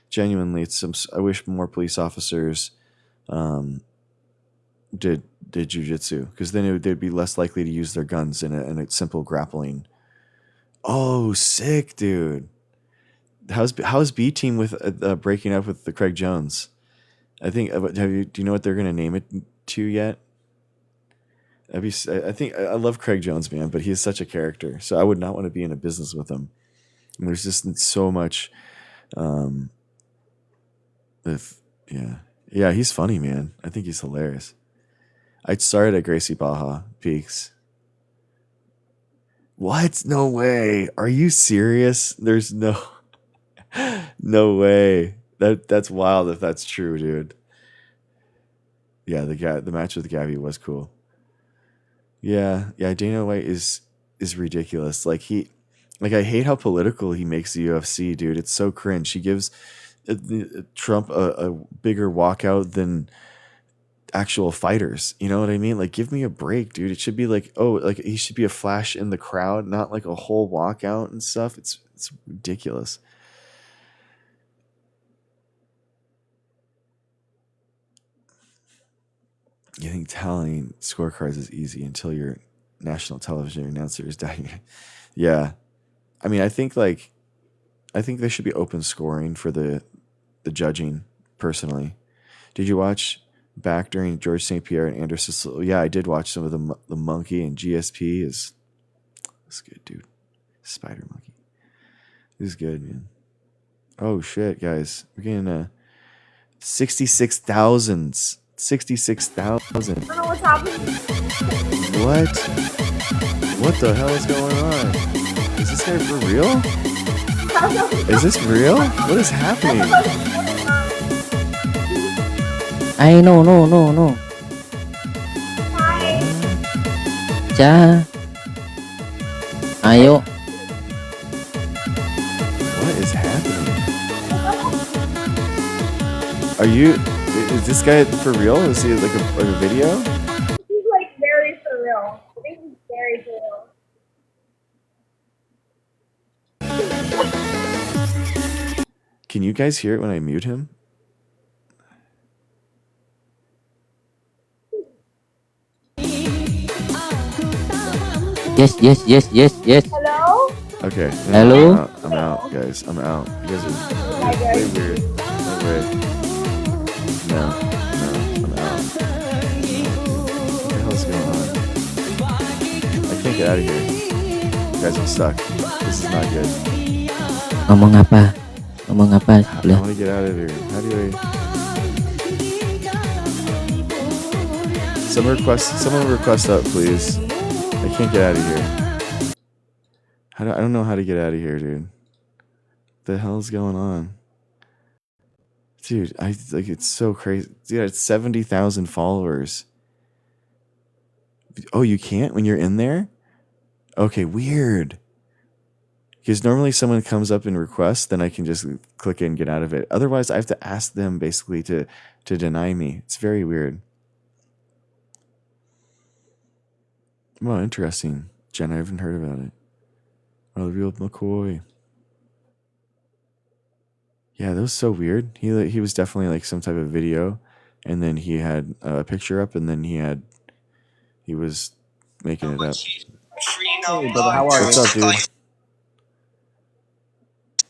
Genuinely, I wish more police officers did jujitsu, because then they'd be less likely to use their guns in a simple grappling. Oh, sick, dude. How's B team with breaking up with the Craig Jones? I think do you know what they're gonna name it to yet? I think I love Craig Jones, man, but he's such a character, so I would not want to be in a business with him. And there's just so much. Yeah, he's funny, man. I think he's hilarious. I started at Gracie Baja Peaks. What? No way. Are you serious? There's no way. That's wild if that's true, dude. Yeah, the match with Gabby was cool. Yeah, Dana White is ridiculous. Like I hate how political he makes the UFC, dude. It's so cringe. He gives Trump a bigger walkout than actual fighters. You know what I mean? Like, give me a break, dude. It should be like, oh, like he should be a flash in the crowd, not like a whole walkout and stuff. It's ridiculous. You think tallying scorecards is easy until your national television announcer is dying. Yeah. I mean, I think there should be open scoring for the judging, personally. Did you watch back during George St. Pierre and Anderson? Yeah, I did watch some of the Monkey and GSP. It's good, dude. Spider Monkey. He's good, man. Oh shit, guys. We're getting 66,000. 66,000. I don't know what's happening. What? What the hell is going on? Is this guy for real? Is this real? What is happening? Ay, no. Hi. Cha. Ayo. What is happening? Is this guy for real? Is he like a video? He's like very surreal. I think he's very surreal. Can you guys hear it when I mute him? Yes. Hello? Okay. Hello? I'm out, guys. I'm out. You guys are way weird. No way. No, I'm out. What the hell's going on? I can't get out of here. Guys, I'm stuck. This is not good. Ngomong apa? I want to get out of here. How do I... Someone request up, please. I can't get out of here. I don't know how to get out of here, dude. What the hell's going on? Dude, it's so crazy. Dude, it's 70,000 followers. Oh, you can't when you're in there? Okay, weird. Because normally someone comes up and requests, then I can just click it and get out of it. Otherwise, I have to ask them basically to deny me. It's very weird. Well, interesting. Jen, I haven't heard about it. Oh, the real McCoy. Yeah, that was so weird. He was definitely like some type of video, and then he had a picture up, and then he was making it up. Hey, brother, how are What's you? up, dude?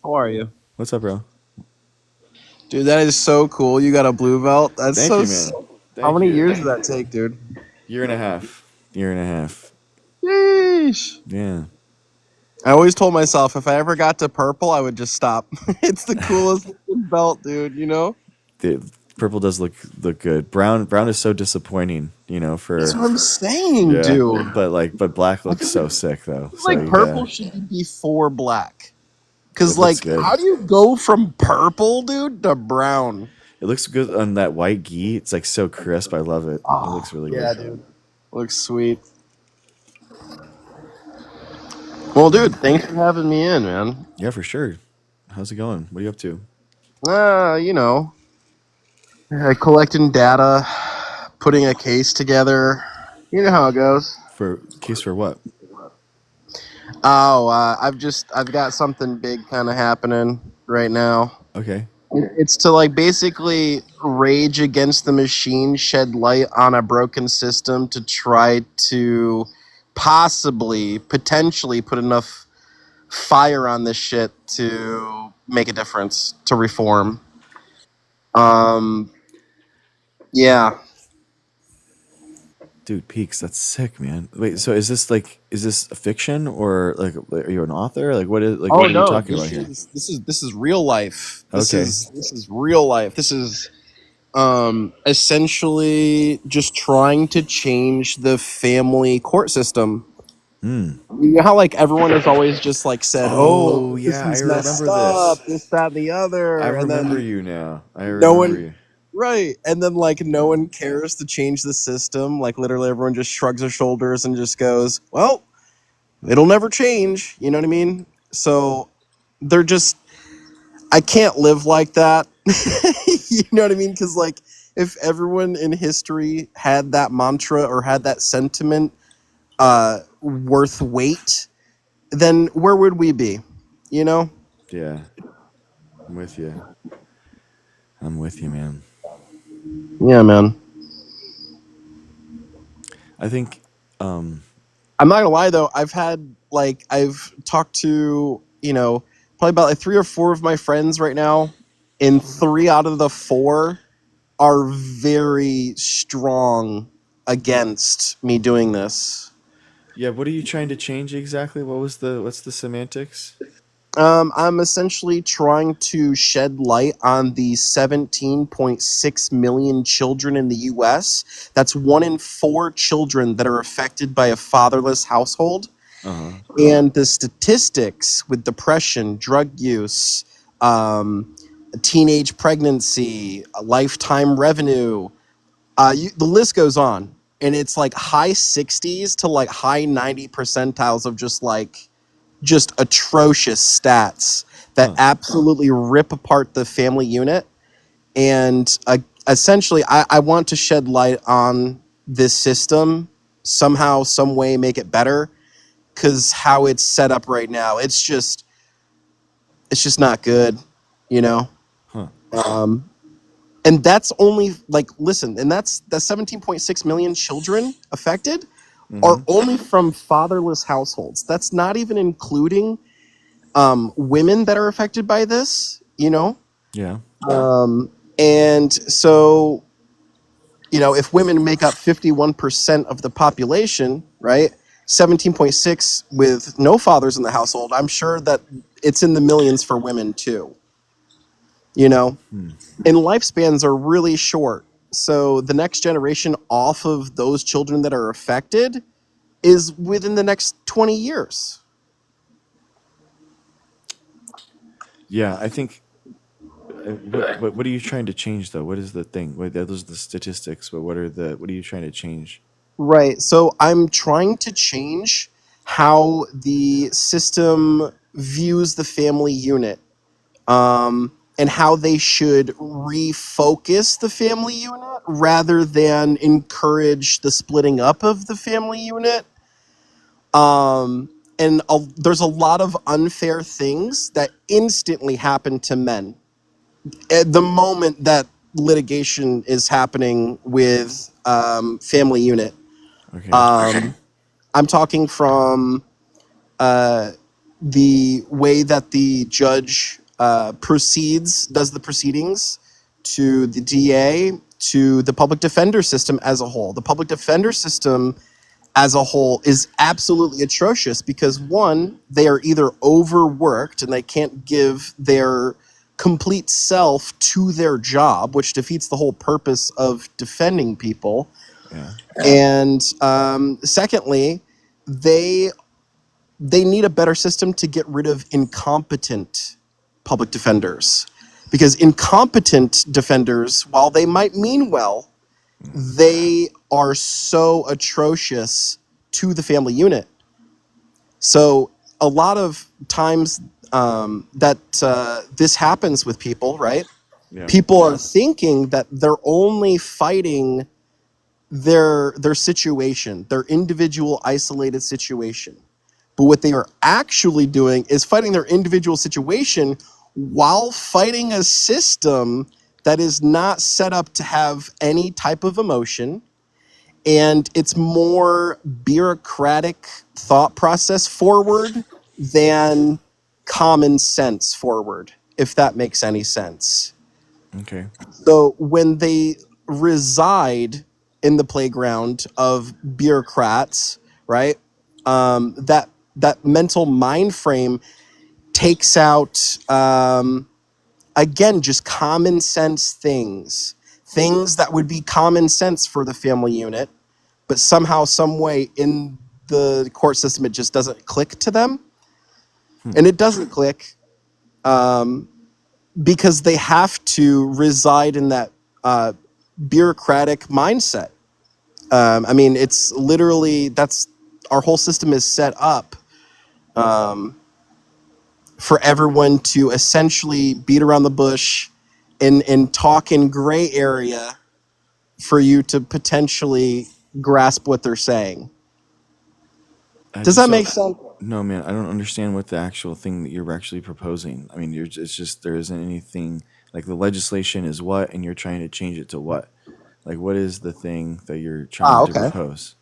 How are you? What's up, bro? Dude, that is so cool. You got a blue belt. That's Thank so. you, man. How Thank many you. years did that take, dude? Year and a half. Year and a half. Yeesh. Yeah. I always told myself if I ever got to purple, I would just stop. It's the coolest looking belt, dude. You know. The purple does look good. Brown is so disappointing, That's for what I'm saying, yeah. dude. But black I looks feel so sick though. So like you purple gotta, should be before black. it Cause looks like, good. how do you go from purple, dude, to brown? It looks good on that white gi. It's like so crisp. I love it. It Oh, looks really yeah, good. dude. Looks sweet. Well, dude, thanks for having me in, man. Yeah, for sure. How's it going? What are you up to? You know, collecting data, putting a case together. You know how it goes. For case for what? Oh, I've got something big kind of happening right now. Okay. It's to like basically rage against the machine, shed light on a broken system to try to potentially put enough fire on this shit to make a difference, to reform. Um, yeah. Dude, Peaks, that's sick, man. Wait, so is this a fiction, or like are you an author? Like Oh what are you no, talking about here? this is real life. Okay. This is real life. This is essentially just trying to change the family court system. Hmm. You know how like everyone has always just like said, "Oh, Oh this yeah, I is messed remember up, this. this, that, and the I other," and remember then you now. I no remember one, you. right? And then like no one cares to change the system. Like literally, everyone just shrugs their shoulders and just goes, "Well, it'll never change." You know what I mean? So they're just, I can't live like that. You know what I mean? Because like if everyone in history had that mantra or had that sentiment worth weight, then where would we be? You know? Yeah, I'm with you. I'm with you, man. Yeah, man. I think um I'm not gonna lie though. I've talked to probably about like 3 or 4 of my friends right now, and 3 out of the 4 are very strong against me doing this. yeah, what are you trying to change exactly? What's the semantics? I'm essentially trying to shed light on the 17.6 million children in the U.S. That's 1 in 4 children that are affected by a fatherless household. Uh-huh. And the statistics with depression, drug use, teenage pregnancy, lifetime revenue, the list goes on. And it's like high 60s to like high 90 percentiles of just atrocious stats that Huh. absolutely rip apart the family unit. And essentially, I want to shed light on this system somehow, some way, make it better. Because how it's set up right now, it's just not good, you know. Huh. And that's only like listen, and that's the 17.6 million children affected are Mhm. only from fatherless households. That's not even including women that are affected by this, you know? Yeah. And so, if women make up 51% of the population, right? 17.6 with no fathers in the household, I'm sure that it's in the millions for women too, you know? Hmm. And lifespans are really short. So the next generation off of those children that are affected is within the next 20 years. Yeah, I think what are you trying to change though? What is the thing? Those are the statistics, but what are you trying to change? Right. So I'm trying to change how the system views the family unit, and how they should refocus the family unit rather than encourage the splitting up of the family unit. And there's a lot of unfair things that instantly happen to men at the moment that litigation is happening with family unit. Okay. I'm talking from the way that the judge does the proceedings, to the DA, to the public defender system as a whole. The public defender system as a whole is absolutely atrocious because, one, they are either overworked and they can't give their complete self to their job, which defeats the whole purpose of defending people. Yeah. And secondly, they need a better system to get rid of incompetent public defenders, because incompetent defenders, while they might mean well, they are so atrocious to the family unit. So a lot of times that this happens with people, right? Yeah. People are thinking that they're only fighting their situation, their individual isolated situation. But what they are actually doing is fighting their individual situation while fighting a system that is not set up to have any type of emotion. And it's more bureaucratic thought process forward than common sense forward, if that makes any sense. Okay. So when they reside in the playground of bureaucrats, right? That mental mind frame takes out again just common sense things that would be common sense for the family unit, but somehow, some way in the court system, it just doesn't click to them, and it doesn't click because they have to reside in that bureaucratic mindset. I mean, it's literally, that's our whole system is set up for everyone to essentially beat around the bush and talk in gray area for you to potentially grasp what they're saying. I Does just that don't. make sense? No, man, I don't understand what the actual thing that you're actually proposing. I mean, it's just there isn't anything like the legislation is what, and you're trying to change it to what? Like, what is the thing that you're trying to Okay. propose?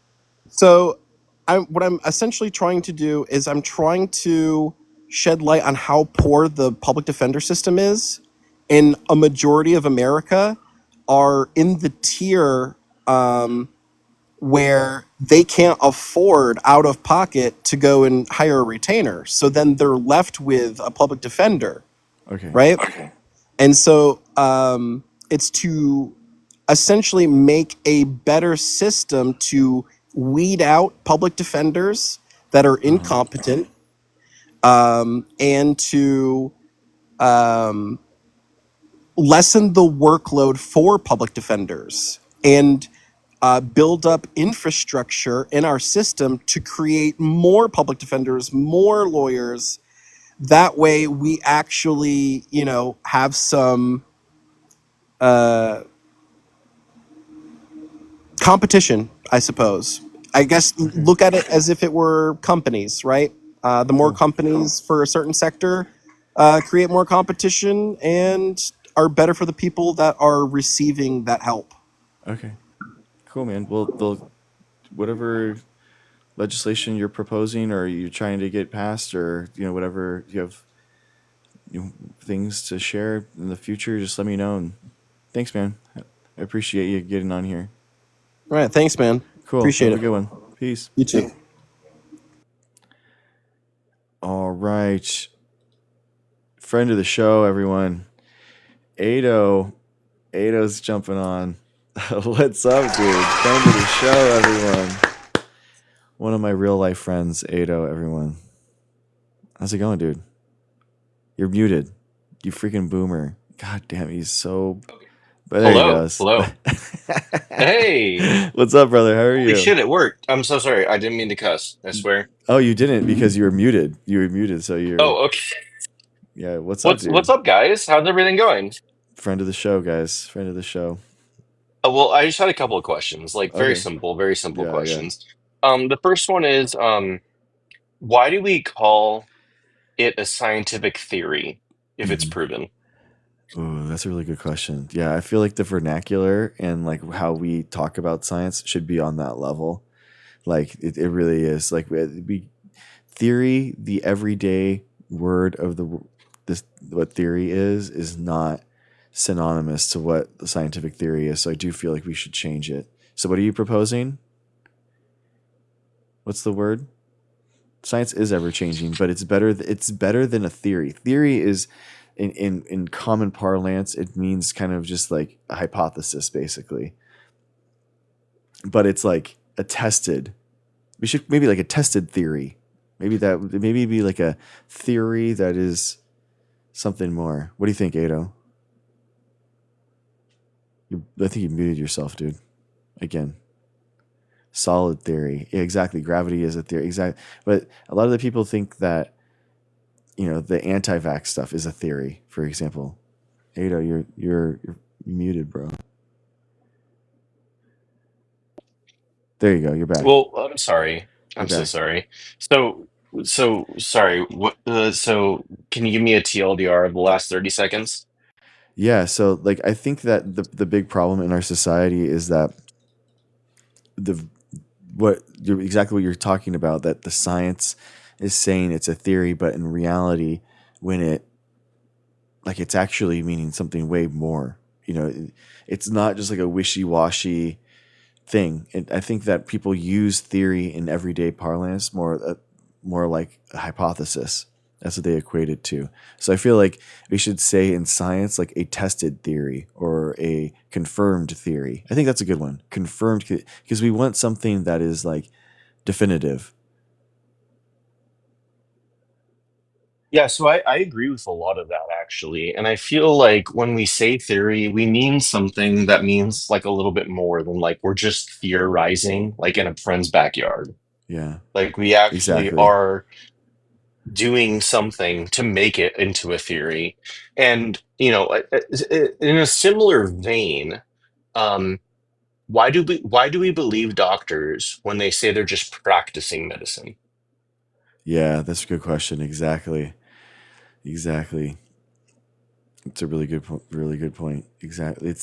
So, what I'm essentially trying to do is I'm trying to shed light on how poor the public defender system is, and a majority of America are in the tier where they can't afford out of pocket to go and hire a retainer. So then they're left with a public defender, Okay. right? Okay. And so it's to essentially make a better system to weed out public defenders that are incompetent, and to lessen the workload for public defenders, and build up infrastructure in our system to create more public defenders, more lawyers. That way we actually, have some competition, I suppose. I guess Okay. look at it as if it were companies, right? The more Cool. companies for a certain sector create more competition and are better for the people that are receiving that help. Okay. Cool, man. Well, whatever legislation you're proposing or you're trying to get passed, or whatever you have, things to share in the future, just let me know. And thanks, man. I appreciate you getting on here. All right. Thanks, man. Cool. Appreciate Have a it. good one. Peace. You too. All right. Friend of the show, everyone. Ado's jumping on. What's up, dude? Friend of the show, everyone. One of my real life friends, Ado, everyone. How's it going, dude? You're muted. You freaking boomer. God damn, he's so. But there he Hello, goes. hello. Hey, What's up, brother? How are holy you? shit, it worked. I'm so sorry. I didn't mean to cuss. I swear. Oh, you didn't because you were muted. You were muted, so you're. Oh, okay. Yeah, what's up, What's dude? up, guys? How's everything going? Friend of the show, guys. Friend of the show. Well, I just had a couple of questions, like Okay. very simple Yeah, yeah. questions. The first one is, why do we call it a scientific theory if it's Hmm. proven? Ooh, that's a really good question. Yeah, I feel like the vernacular and like how we talk about science should be on that level. Like it really is. Like we theory, the everyday word of this what theory is not synonymous to what the scientific theory is. So I do feel like we should change it. So what are you proposing? What's the word? Science is ever changing, but it's better. It's better than a theory. Theory is, in common parlance, it means kind of just like a hypothesis, basically. But it's like a tested. We should maybe like a tested theory. Maybe be like a theory that is something more. What do you think, Ado? I think you muted yourself, dude. Again. Solid theory. Yeah, exactly. Gravity is a theory. Exactly. But a lot of the people think that, the anti-vax stuff is a theory, for example. Ado, you're muted, bro. There you go. You're back. Well, I'm sorry. You're I'm so back. sorry. So sorry. What? So can you give me a TLDR of the last 30 seconds? Yeah. So like, I think that the big problem in our society is that the exactly what you're talking about, that the science is saying it's a theory, but in reality, when it's actually meaning something way more. It's not just like a wishy-washy thing. I think that people use theory in everyday parlance more like a hypothesis. That's what they equate it to. So I feel like we should say in science like a tested theory or a confirmed theory. I think that's a good one. Confirmed, because we want something that is like definitive. Yeah, so I agree with a lot of that actually. And I feel like when we say theory, we mean something that means like a little bit more than like we're just theorizing like in a friend's backyard. Yeah, Like we actually exactly. are doing something to make it into a theory. And, in a similar vein, um, why do we believe doctors when they say they're just practicing medicine? Yeah, that's a good question. Exactly. Exactly. It's a really good point. Exactly.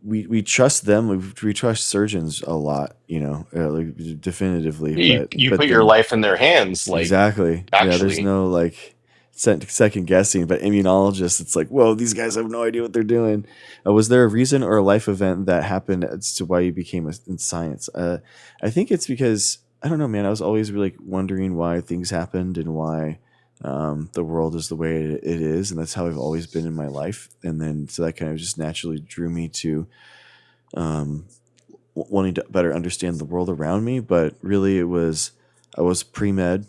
We trust them. We trust surgeons a lot, like definitively. You But you but put your then life in their hands, like exactly, yeah. There's actually. no like second guessing. But immunologists, it's like, whoa, these guys have no idea what they're doing. Was there a reason or a life event that happened as to why you became in science? I think it's because I don't know, man. I was always really wondering why things happened and why the world is the way it is, and that's how I've always been in my life. And then so that kind of just naturally drew me to um, wanting to better understand the world around me. But really, I was pre med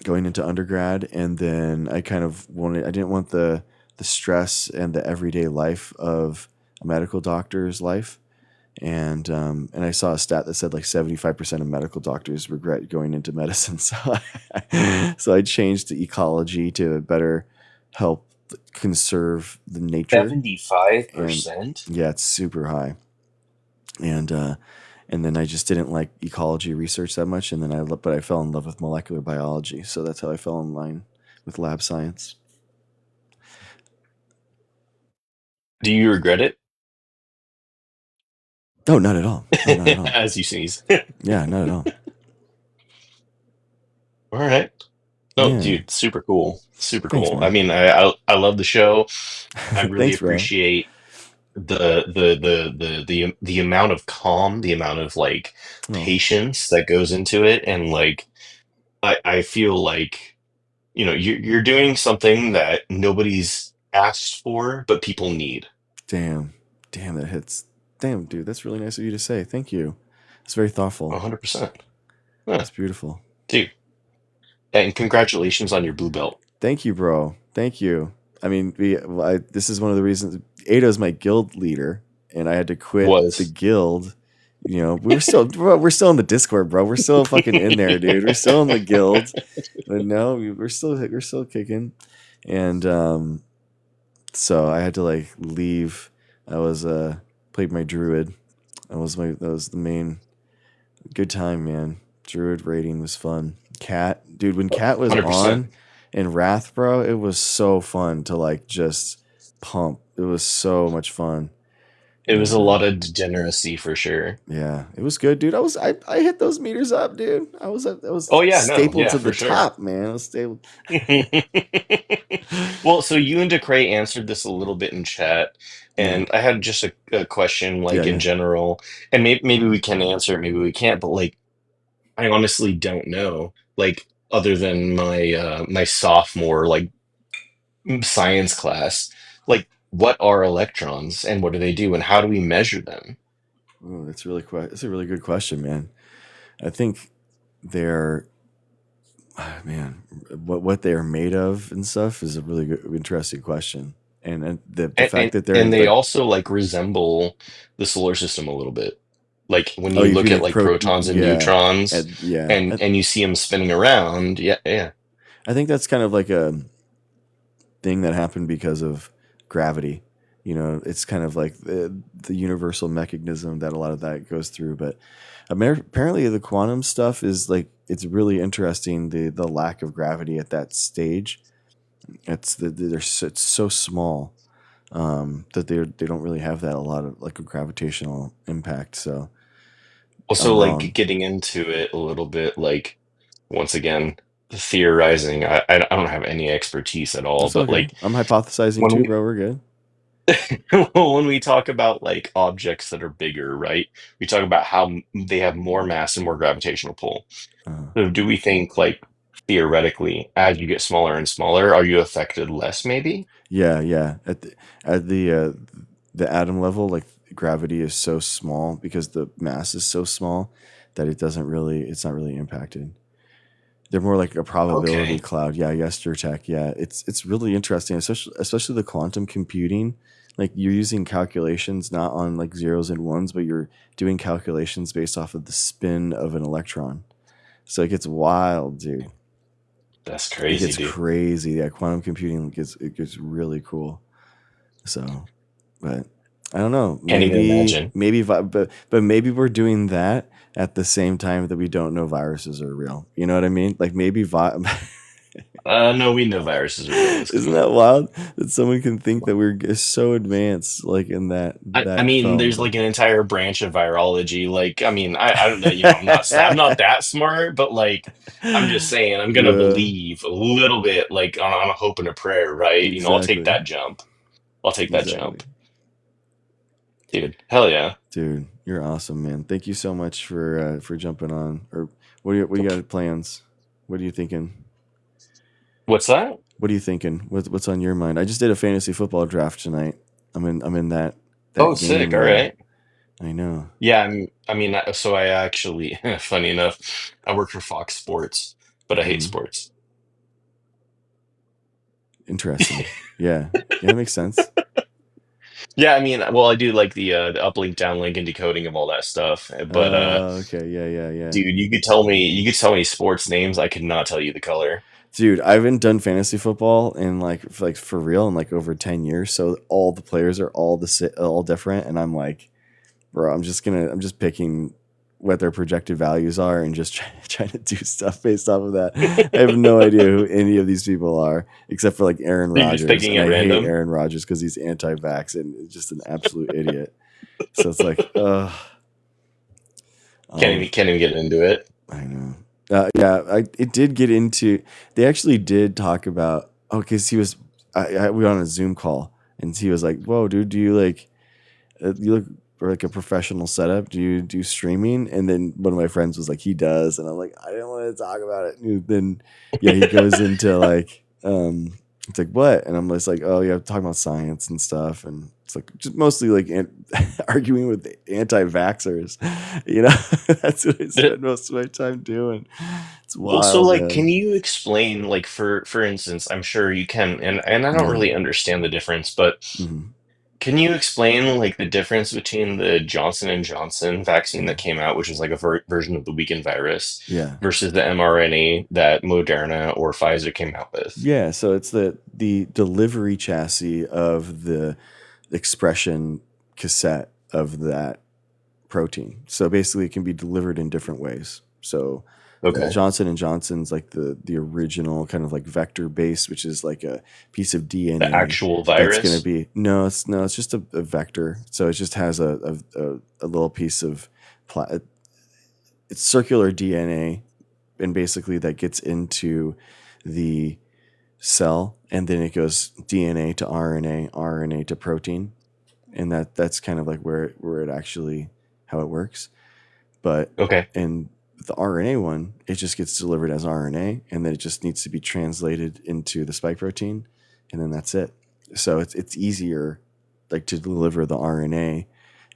going into undergrad, and then I didn't want the stress and the everyday life of a medical doctor's life. And I saw a stat that said like 75% of medical doctors regret going into medicine. So I changed to ecology to better help conserve the nature. And 75%? yeah, it's super high. And and then I just didn't like ecology research that much. And then but I fell in love with molecular biology. So that's how I fell in line with lab science. Do you regret it? Oh, not at all. Oh, not at all. As you sneeze. Yeah, not at all. All right. No, Yeah. dude, super cool. Super Thanks, cool. I man. mean, I love the show. I really Thanks, bro. appreciate the amount of calm, the amount of like Oh, patience that goes into it, and like I feel like you're doing something that nobody's asked for, but people need. damn. Damn, that hits. Damn, dude, that's really nice of you to say. Thank you. It's very thoughtful. 100%. Yeah, That's beautiful. dude. And congratulations on your blue belt. Thank you, bro. Thank you. I mean, this is one of the reasons Ada's my guild leader, and I had to quit the Was. guild. We're still in the Discord, bro. We're still fucking in there, dude. We're still in the guild. But no, we're still kicking. And so I had to like leave. I was played my druid. That was the main good time, man. Druid raiding was fun. Cat, dude, when Cat was 100%. on in Wrath, bro, it was so fun to like just pumped. It was so much fun. It was And a lot of degeneracy for sure. yeah, it was good, dude. I hit those meters up, dude. I was Oh yeah, no, stapled yeah, to the for sure. top, man. I was stapled. Well, so you and DeCray answered this a little bit in chat, Yeah, and I had just a question, yeah, like in yeah. general, and maybe we can answer it, maybe we can't, but like I honestly don't know, like other than my sophomore like science class, like what are electrons and what do they do and how do we measure them? Oh, that's a really good question, man. I think they're man, what they are made of and stuff is a really good, interesting question. And the And, fact and that they're and they like, also like resemble the solar system a little bit. Like when oh, you you look feel at like like protons and yeah, neutrons yeah. and you see them spinning around. Yeah, yeah. I think that's kind of like a thing that happened because of gravity. You know, it's kind of like the universal mechanism that a lot of that goes through. But apparently, the quantum stuff is like it's really interesting. The lack of gravity at that stage. It's so small that they don't really have that a lot of like a gravitational impact. So Also, I'm like wrong. getting into it a little bit, like once again, theorizing. I don't have any expertise at all, That's but okay. like I'm hypothesizing when too, we bro. We're good. when we talk about like objects that are bigger, right? We talk about how they have more mass and more gravitational pull. Uh, So do we think like theoretically, as you get smaller and smaller, are you affected less, maybe? yeah, yeah. At the atom level, like gravity is so small because the mass is so small that it's not really impacted. They're more like a probability Okay. cloud. Yeah, yes, your tech. Yeah, it's really interesting, especially the quantum computing. Like you're using calculations not on like zeros and ones, but you're doing calculations based off of the spin of an electron. So it gets wild, dude. That's It crazy, gets dude. crazy. Yeah, quantum computing gets really cool. So, but I don't know. Can't even imagine. But maybe we're doing that at the same time that we don't know viruses are real. You know what I mean? Like maybe No, we know viruses are real. Let's come isn't on. that wild that someone can think that we're so advanced like in I that mean, film? there's like an entire branch of virology. Like, I mean, I don't know, I'm not that smart, but like, I'm just saying, I'm gonna Yeah, believe a little bit, like on a hope and a prayer, right? I'll take exactly, that jump. I'll take that exactly. jump, dude. Hell yeah. Dude, you're awesome, man. Thank you so much for jumping on. Or what do you got plans? What are you thinking? What's that? What are you thinking? What's on your mind? I just did a fantasy football draft tonight. I'm in Oh, that game sick. All now. right. I know. Yeah, I mean, so I actually, funny enough, I work for Fox Sports, but I hate Mm, sports. interesting. Yeah. Yeah, that makes sense. Yeah, I mean, well, I do like the uplink, downlink, and decoding of all that stuff. But Okay. Yeah, yeah, yeah. dude, you could tell me sports names, I could not tell you the color. Dude, I haven't done fantasy football in like for real in like over 10 years. So all the players are all different and I'm like, bro, I'm just picking what their projected values are and just trying to do stuff based off of that. I have no idea who any of these people are except for like Aaron You're just Rodgers, picking and at I hate random. Aaron Rodgers because he's anti-vax and is just an absolute idiot. So it's like, um, Can't even get into it. I know. Yeah, it did get into. They actually did talk about. Oh, because he was. We were on a Zoom call, and he was like, "Whoa, dude, do you like? You look for like a professional setup. Do you do streaming?" And then one of my friends was like, "He does," and I'm like, "I didn't want to talk about it." And then, yeah, he goes into like, it's like what? And I'm just like, "Oh yeah, talking about science and stuff," and it's like just mostly like arguing with anti-vaxxers. You know, that's what I spend most of my time doing. It's Well, so wild, like, can man. you explain, like, for instance, I'm sure you can, and I don't Yeah. really understand the difference, but Hmm. can you explain like the difference between the Johnson and Johnson vaccine that came out, which is like a version of the weakened virus, Yeah. versus the mRNA that Moderna or Pfizer came out with? Yeah. So it's the delivery chassis of the expression cassette of that protein. So basically, it can be delivered in different ways. So Okay. Johnson and Johnson's like the original kind of like vector base, which is like a piece of The DNA actual that's going to virus. be it's just a vector. So it just has a little piece of it's circular DNA, and basically that gets into the cell, and then it goes DNA to RNA, RNA to protein, and that's kind of like where it actually how it works. But Okay. in the RNA one, it just gets delivered as RNA, and then it just needs to be translated into the spike protein, and then that's it. So it's easier, like, to deliver the RNA.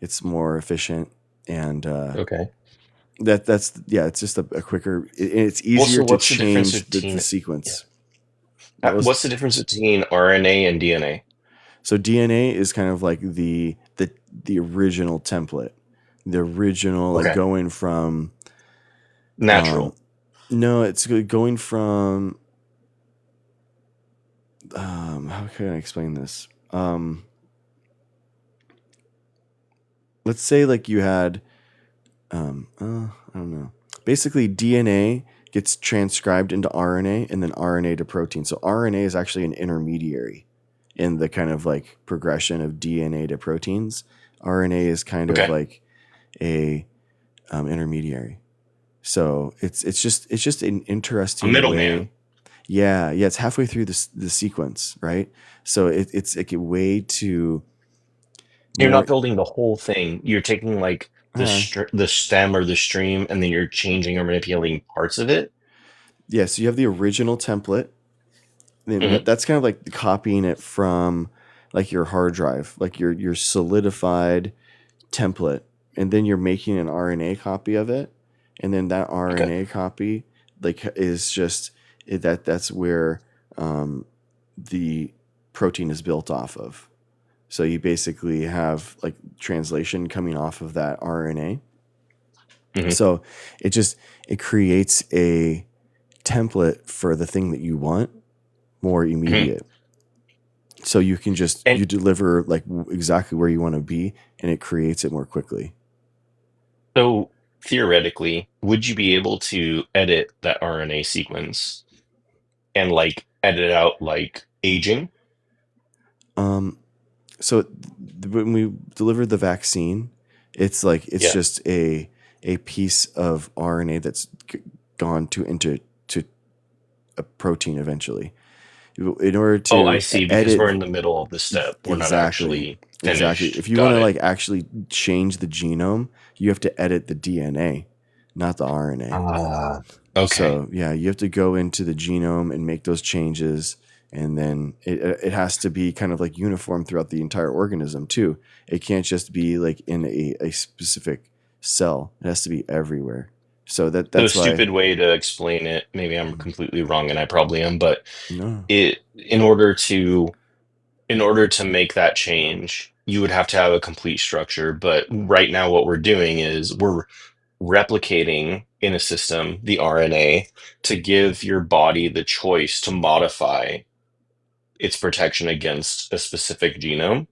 It's more efficient, and Okay. that's it's just a quicker. It's Well, easier so to what's the difference change the between yeah? sequence. What was What's the difference between RNA and DNA? So DNA is kind of like the original template, the original, like, Okay. going from Natural. no, it's going from how can I explain this? Let's say, like, you had I don't know. Basically, DNA gets transcribed into RNA, and then RNA to protein. So RNA is actually an intermediary in the kind of like progression of DNA to proteins. RNA is kind of Okay. like a intermediary. So it's just an A interesting middleman. way. Yeah, it's halfway through the sequence, right? So it's like a way to You're not more. building the whole thing. You're taking like Uh, the stem or the stream, and then you're changing or manipulating parts of it. yeah, so you have the original template. Then Hmm. that's kind of like copying it from, like, your hard drive, like your solidified template, and then you're making an RNA copy of it, and then that Okay. RNA copy, like, is just that's where the protein is built off of. So you basically have, like, translation coming off of that RNA. Hmm. So it creates a template for the thing that you want, more Hmm. immediate. So you can just And you deliver, like, exactly where you want to be, and it creates it more quickly. so theoretically, would you be able to edit that RNA sequence and like edit out like aging? Um, so when we deliver the vaccine, it's Yeah. just a piece of RNA that's gone into a protein eventually. In order Oh, I to see, because we're edit in the middle of the step. We're not exactly actually exactly, finished. if you want Got to, it. like, actually change the genome, you have to edit the DNA, not the RNA. Okay. So yeah, you have to go into the genome and make those changes, and then it has to be kind of like uniform throughout the entire organism too. It can't just be like in a specific cell. It has to be everywhere. So So a that's why. stupid way to explain it, maybe I'm completely wrong and I probably am, but No. it in order to make that change, you would have to have a complete structure. But right now what we're doing is we're replicating in a system the RNA to give your body the choice to modify its protection against a specific genome.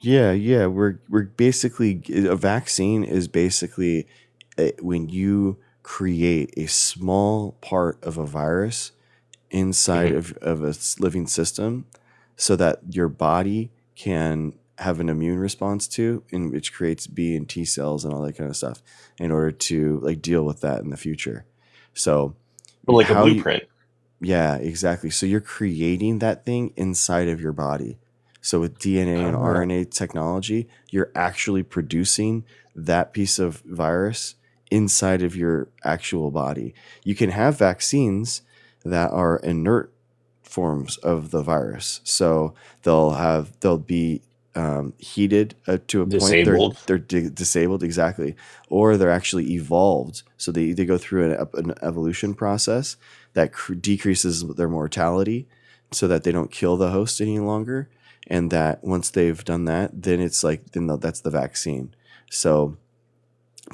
Yeah. We're basically, a vaccine is basically, when you create a small part of a virus inside Hmm. of a living system, so that your body can have an immune response to, in which creates B and T cells and all that kind of stuff, in order to, like, deal with that in the future. So Like a how you blueprint. yeah, exactly. So you're creating that thing inside of your body. So with DNA and Uh, RNA technology, you're actually producing that piece of virus inside of your actual body. You can have vaccines that are inert forms of the virus. So they'll be heated to a point. disabled. They're disabled, exactly, or they're actually evolved. So they go through an evolution process that decreases their mortality, so that they don't kill the host any longer. And that once they've done that, then it's like that's the vaccine. So,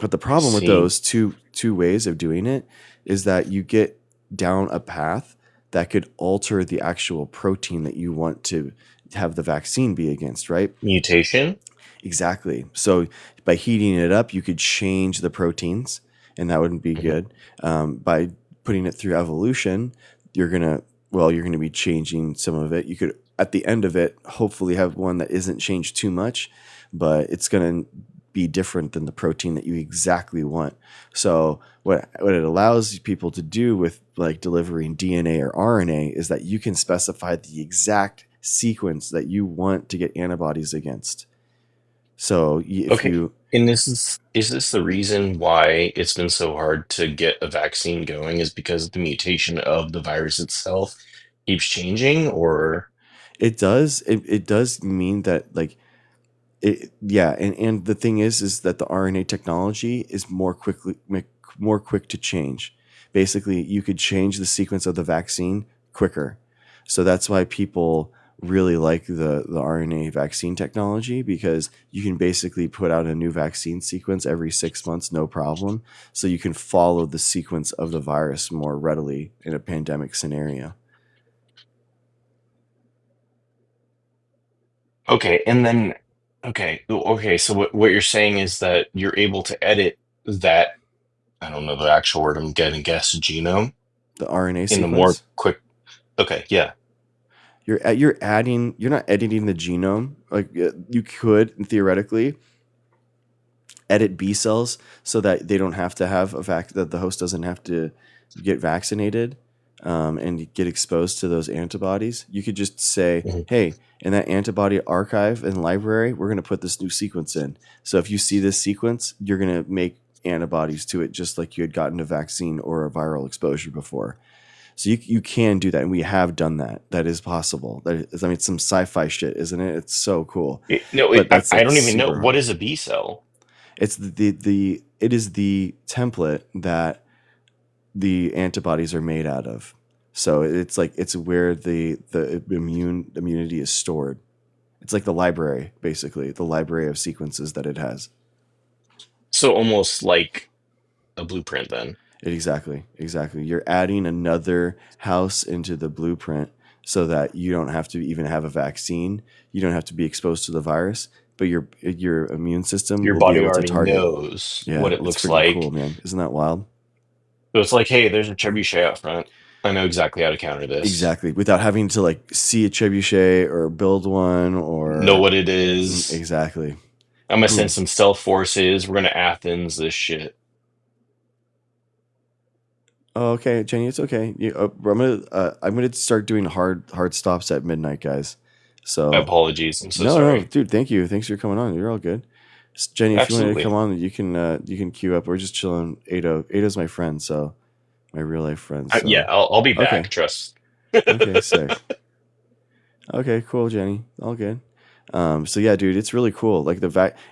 but the I problem with see. those two ways of doing it is that you get down a path that could alter the actual protein that you want to have the vaccine be against, right? Mutation. Exactly. So by heating it up, you could change the proteins, and that wouldn't be good. By putting it through evolution, you're gonna be changing some of it. You could, at the end of it, hopefully have one that isn't changed too much, but it's gonna be different than the protein that you exactly want. So what it allows people to do with like delivering DNA or RNA is that you can specify the exact sequence that you want to get antibodies against. So if Okay. you And is this the reason why it's been so hard to get a vaccine going, is because the mutation of the virus itself keeps changing, or it does mean that like yeah, and the thing is that the RNA technology is more quick to change. Basically, you could change the sequence of the vaccine quicker. So that's why people really like the RNA vaccine technology, because you can basically put out a new vaccine sequence every 6 months, no problem. So you can follow the sequence of the virus more readily in a pandemic scenario. okay, and then okay, so what you're saying is that you're able to edit that, I don't know the actual word, I'm getting guess, genome The RNA in a more sequence, quick. Okay, yeah. you're not editing the genome. Like you could theoretically edit B cells so that they don't have to have that the host doesn't have to get vaccinated and get exposed to those antibodies. You could just say, Mhm. hey, in that antibody archive and library, we're going to put this new sequence in. So if you see this sequence, you're going to make antibodies to it just like you had gotten a vaccine or a viral exposure before. So you can do that, and we have done that. That is possible. It's some sci-fi shit, isn't it? It's so cool, No, but that's I like don't even know super what hard. is a B cell. It's it is the template that the antibodies are made out of. So it's where the immunity is stored. It's like the library, basically, the library of sequences that it has. So almost like a blueprint then. Exactly. You're adding another house into the blueprint so that you don't have to even have a vaccine. You don't have to be exposed to the virus, but your immune system Your will be body able to already target. knows what Yeah, it it's looks freaking cool, like. man. Isn't that wild? So it's like, hey, there's a trebuchet out front. I know exactly how to counter this. Exactly. Without having to like see a trebuchet or build one Know or what it is. exactly. I'm gonna send Boom. some stealth forces. We're gonna Athens this shit. Oh, okay, Jenny, it's okay. I'm gonna start doing hard stops at midnight, guys. My So apologies. I'm so no, sorry. dude, thank you. Thanks for coming on. You're all good. Jenny, if you wanted to Absolutely. come on, you can queue up. We're just chilling. Ada's my friend, so my real life friend. Yeah, So I'll be okay, back. Trust. okay, sick. Okay, cool, Jenny. All good. So yeah, dude, it's really cool. Like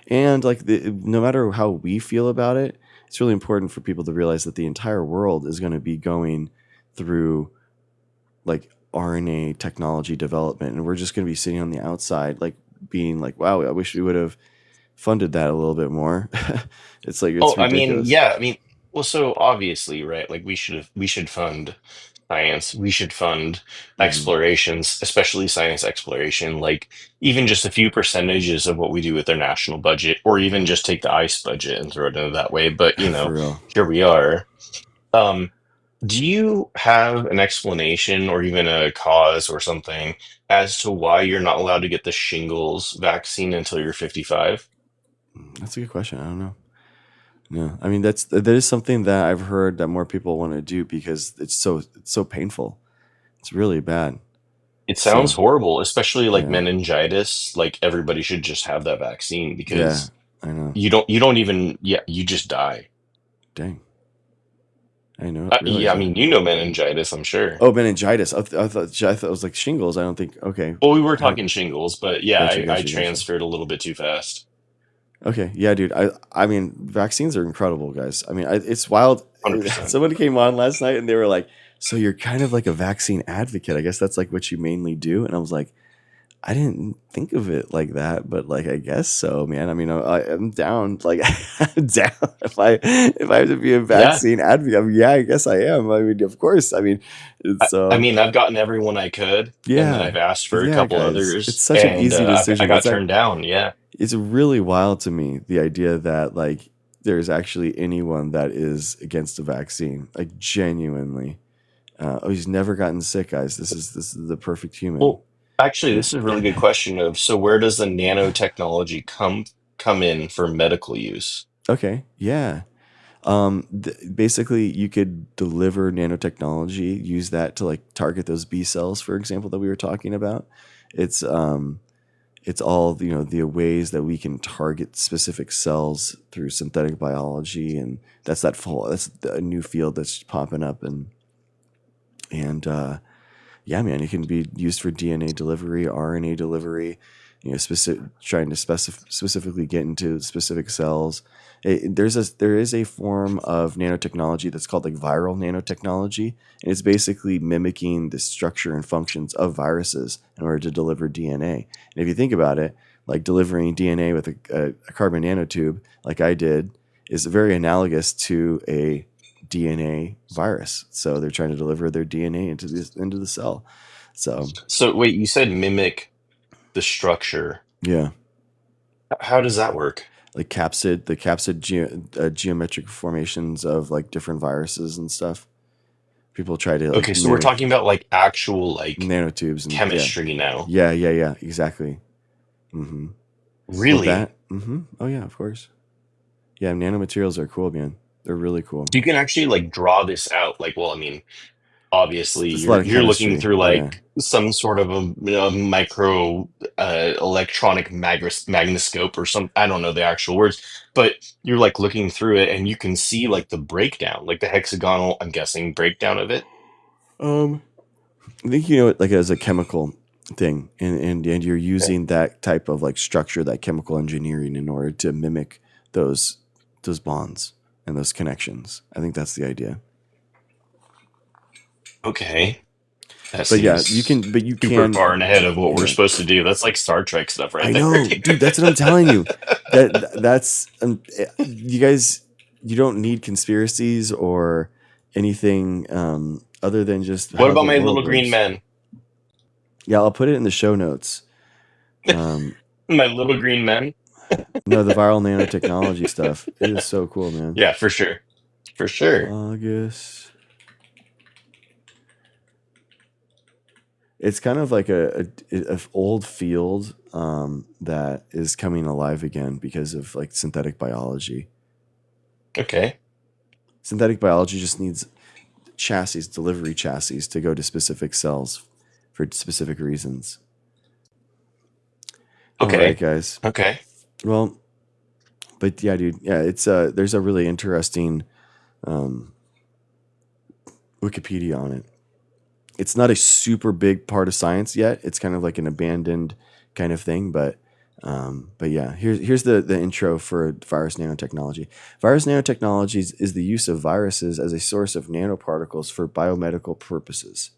and like no matter how we feel about it, it's really important for people to realize that the entire world is going to be going through like RNA technology development, and we're just going to be sitting on the outside, like being like, "Wow, I wish we would have funded that a little bit more." It's like Oh, it's I mean, ridiculous. yeah, I mean, well, so obviously, right? Like we should fund science. We should fund Hmm. explorations, especially science exploration. Like even just a few percentages of what we do with their national budget, or even just take the ICE budget and throw it into that way. But For real. here we are. Um, do you have an explanation or even a cause or something as to why you're not allowed to get the shingles vaccine until you're 55? That's a good question. I don't know. Yeah, I mean that is something that I've heard that more people want to do because it's so painful. It's really bad. It sounds So horrible, especially like yeah, meningitis. Like everybody should just have that vaccine yeah, because I know. you don't even, yeah, you just die. Dang, I know. Realize Yeah, I that. mean, you know meningitis, I'm sure. Oh, meningitis. I thought it was like shingles. I don't think. Okay, Well, we were I, talking shingles, but yeah, gotcha, I gotcha, gotcha. transferred a little bit too fast. Okay, yeah, dude. I mean, vaccines are incredible, guys. I mean, it's wild. 100%. Somebody came on last night and they were like, "So you're kind of like a vaccine advocate. I guess that's like what you mainly do." And I was like, I didn't think of it like that, but like I guess so, man. I mean, I'm down. Like I'm down if I have to be a Yeah. vaccine advocate. I mean, yeah, I guess I am. I mean, of course. I mean, it's I mean, I've gotten everyone I could, and then yeah, I've asked for a yeah, couple guys. It's others, such an and easy I decision. got turned down. Yeah. it's really wild to me, the idea that like there's actually anyone that is against the vaccine, like genuinely. Oh, he's never gotten sick, guys. This is the perfect human. Well, actually, Yeah. this is a really good question of so where does the nanotechnology come in for medical use? Okay. Yeah. Basically, you could deliver nanotechnology, use that to like target those B cells, for example, that we were talking about. It's it's all the ways that we can target specific cells through synthetic biology, and that's a new field that's popping up, and yeah, man, it can be used for DNA delivery, RNA delivery, trying to specifically get into specific cells. There is a form of nanotechnology that's called like viral nanotechnology, and it's basically mimicking the structure and functions of viruses in order to deliver DNA. And if you think about it, like delivering DNA with a carbon nanotube, like I did, is very analogous to a DNA virus. So they're trying to deliver their DNA into the cell. So So wait, you said mimic the structure. yeah, How does that work? like geometric formations of like different viruses and stuff. People try to like Okay, so we're mimic talking about like actual like nanotubes and yeah, chemistry now. yeah, exactly. Mm-hmm. Well, Really? oh yeah, of course. Yeah, nanomaterials are cool, man. They're really cool. You can actually like draw this out. Like, well, I mean, obviously It's a lot of you're looking chemistry. through Yeah. like some sort of a micro electronic magnoscope or some, I don't know the actual words, but you're like looking through it and you can see like the breakdown, like the hexagonal, I'm guessing, breakdown of it. Um, I think it like as a chemical thing, and you're Okay. using that type of like structure, that chemical engineering, in order to mimic those bonds and those connections. I think that's the idea. Okay. That But yeah, you seems can, but you super can, far and ahead of what we're yeah. supposed to do. That's like Star Trek stuff right I there. know, dude. That's what I'm telling you. That's you guys. You don't need conspiracies or anything other than just What how about the my world little green works. men? Yeah, I'll put it in the show notes. Um, My little green men? no, the viral nanotechnology stuff. It is so cool, man. Yeah, for sure. For sure. August. It's kind of like a old field that is coming alive again because of like synthetic biology. Okay. Synthetic biology just needs delivery chassis to go to specific cells for specific reasons. All right, Okay. guys. Okay. Well, but yeah, dude. Yeah, it's there's a really interesting Wikipedia on it. It's not a super big part of science yet. It's kind of like an abandoned kind of thing, but yeah, here's the intro for virus nanotechnology. Virus nanotechnology is the use of viruses as a source of nanoparticles for biomedical purposes.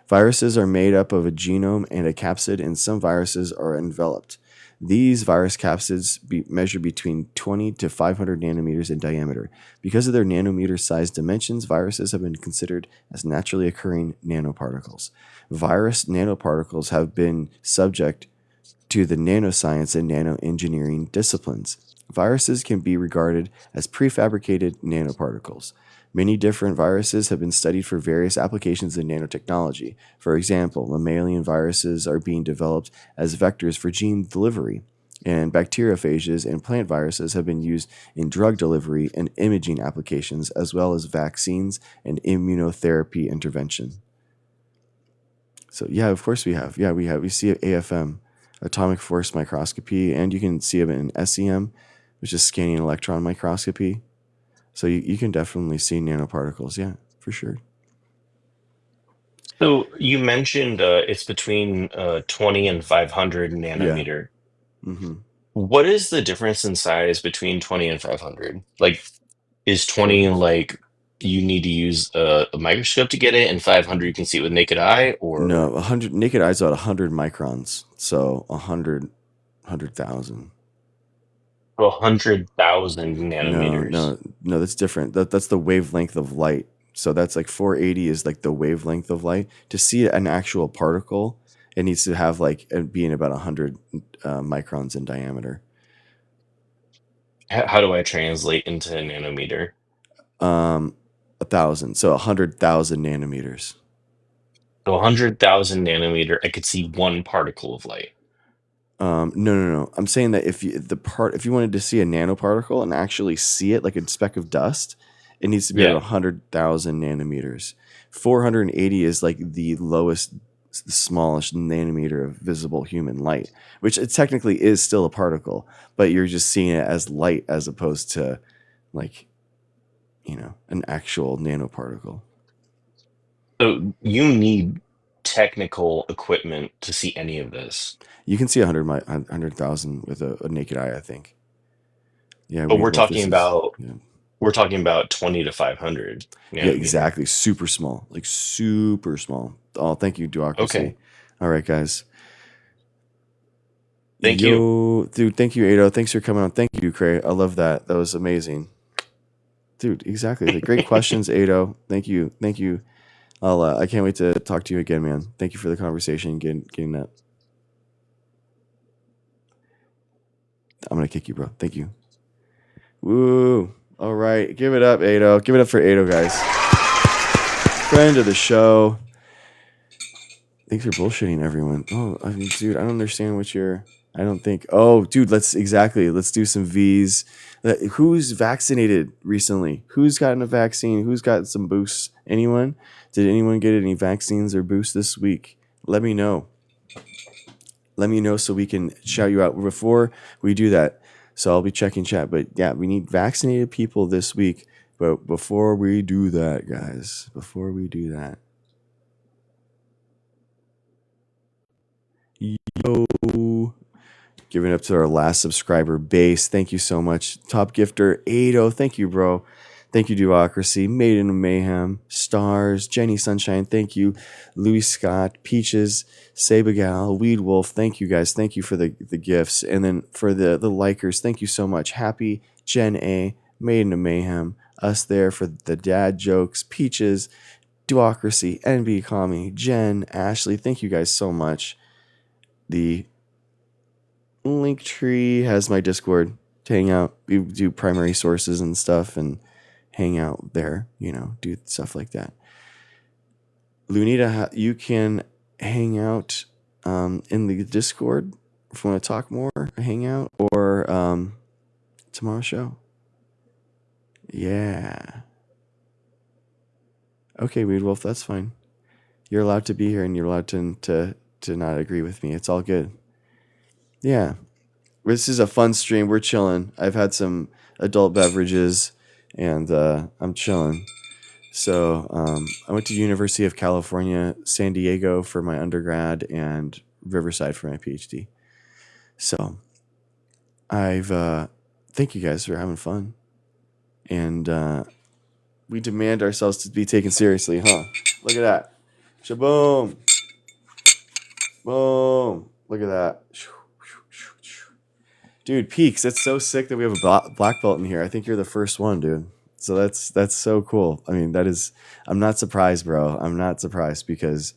Viruses are made up of a genome and a capsid, and some viruses are enveloped. These virus capsids measure between 20 to 500 nanometers in diameter. Because of their nanometer-sized dimensions, viruses have been considered as naturally occurring nanoparticles. Virus nanoparticles have been subject to the nanoscience and nanoengineering disciplines. Viruses can be regarded as prefabricated nanoparticles. Many different viruses have been studied for various applications in nanotechnology. For example, mammalian viruses are being developed as vectors for gene delivery, and bacteriophages and plant viruses have been used in drug delivery and imaging applications, as well as vaccines and immunotherapy intervention. So yeah, of course we have. Yeah, we see AFM, atomic force microscopy, and you can see it in SEM, which is scanning electron microscopy. So you can definitely see nanoparticles, yeah, for sure. So you mentioned it's between 20 and 500 Yeah. nanometer. Mm-hmm. What is the difference in size between 20 and 500? Like, is Sure. 20 like you need to use a microscope to get it, and 500 you can see it with naked eye, No, or 100 naked eyes about 100 microns, so 100,000. 100,000 No, nanometers? no, no, that's different. That's the wavelength of light. So that's like 480 is like the wavelength of light. To see an actual particle It needs to have like being about 100 microns in diameter. How do I translate into nanometer? 1,000, so 100,000 nanometers. So 100,000 nanometer, I could see one particle of light. No. I'm saying that if you wanted to see a nanoparticle and actually see it like a speck of dust, it needs to be at Yeah. 100,000 nanometers. 480 is like the lowest, the smallest nanometer of visible human light, which it technically is still a particle, but you're just seeing it as light as opposed to like, an actual nanoparticle. So you need technical equipment to see any of this. You can see 100,000 with a naked eye, I think. Yeah, But Weed Wolf, this is... Yeah. we're talking about 20 to 500 Yeah, nanometer. exactly. Super small. Like super small. Oh, thank you, Duocracy. Okay. All right, guys. Thank you. Dude, thank you, Ado. Thanks for coming on. Thank you, Cray. I love that. That was amazing. Dude, exactly. Like, great questions, Ado. Thank you. Thank you. I can't wait to talk to you again, man. Thank you for the conversation, getting that. I'm going to kick you, bro. Thank you. Woo. All right. Give it up, Ado. Give it up for Ado, guys. Friend of the show. Thanks for bullshitting everyone. Oh, I mean, dude, I don't understand what you're... I don't think... Oh, dude, let's do some Vs. Who's vaccinated recently? Who's gotten a vaccine? Who's got some boosts? Anyone? Did anyone get any vaccines or boosts this week? Let me know. Let me know so we can shout you out before we do that. So I'll be checking chat. But yeah, we need vaccinated people this week. But before we do that, guys, yo, giving up to our last subscriber base. Thank you so much. Top gifter, Ado. Thank you, bro. Thank you, Duocracy, Maiden of Mayhem, Stars, Jenny Sunshine. Thank you, Louis Scott, Peaches, Sabagal, Weed Wolf. Thank you, guys. Thank you for the gifts. And then for the likers, thank you so much. Happy, Jen A, Maiden of Mayhem, us there for the dad jokes, Peaches, Duocracy, NB Kami, Jen, Ashley. Thank you guys so much. The link tree has my Discord to hang out. We do primary sources and stuff and hang out there, do stuff like that. Lunita, you can hang out in the Discord if you want to talk more, hang out, or tomorrow's show. Yeah. Okay, Weed Wolf, that's fine. You're allowed to be here and you're allowed to not agree with me. It's all good. Yeah. This is a fun stream. We're chilling. I've had some adult beverages and I'm chilling. So I went to University of California, San Diego for my undergrad and Riverside for my PhD. So I've thank you guys for having fun. And we demand ourselves to be taken seriously, huh? Look at that. Shaboom. Boom. Look at that. Dude, Peaks, that's so sick that we have a black belt in here. I think you're the first one, dude. So that's so cool. I mean, I'm not surprised, bro. I'm not surprised because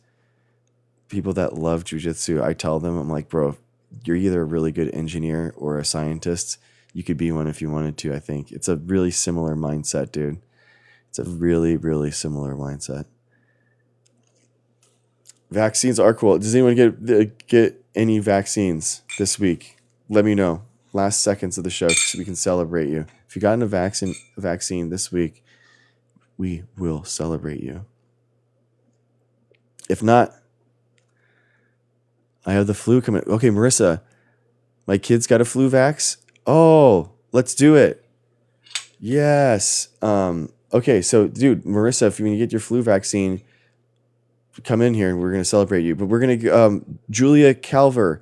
people that love jujitsu, I tell them, I'm like, bro, you're either a really good engineer or a scientist. You could be one if you wanted to, I think. It's a really similar mindset, dude. It's a really, really similar mindset. Vaccines are cool. Does anyone get any vaccines this week? Let me know. Last seconds of the show so we can celebrate you. If you got a vaccine this week, we will celebrate you. If not, I have the flu coming. Okay, Marissa, my kid's got a flu vax. Oh, let's do it. Yes. Okay, so dude, Marissa, if you want to get your flu vaccine, come in here and we're going to celebrate you. But we're going to Julia Calver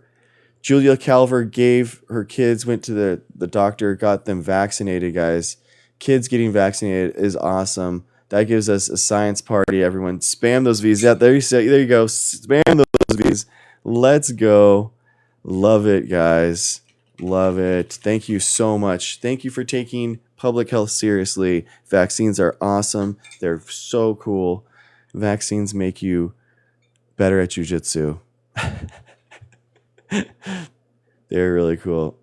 gave her kids, went to the doctor, got them vaccinated, guys. Kids getting vaccinated is awesome. That gives us a science party. Everyone spam those V's. Yeah, there you go. Spam those V's. Let's go. Love it, guys. Love it. Thank you so much. Thank you for taking public health seriously. Vaccines are awesome. They're so cool. Vaccines make you better at jujitsu. They're really cool.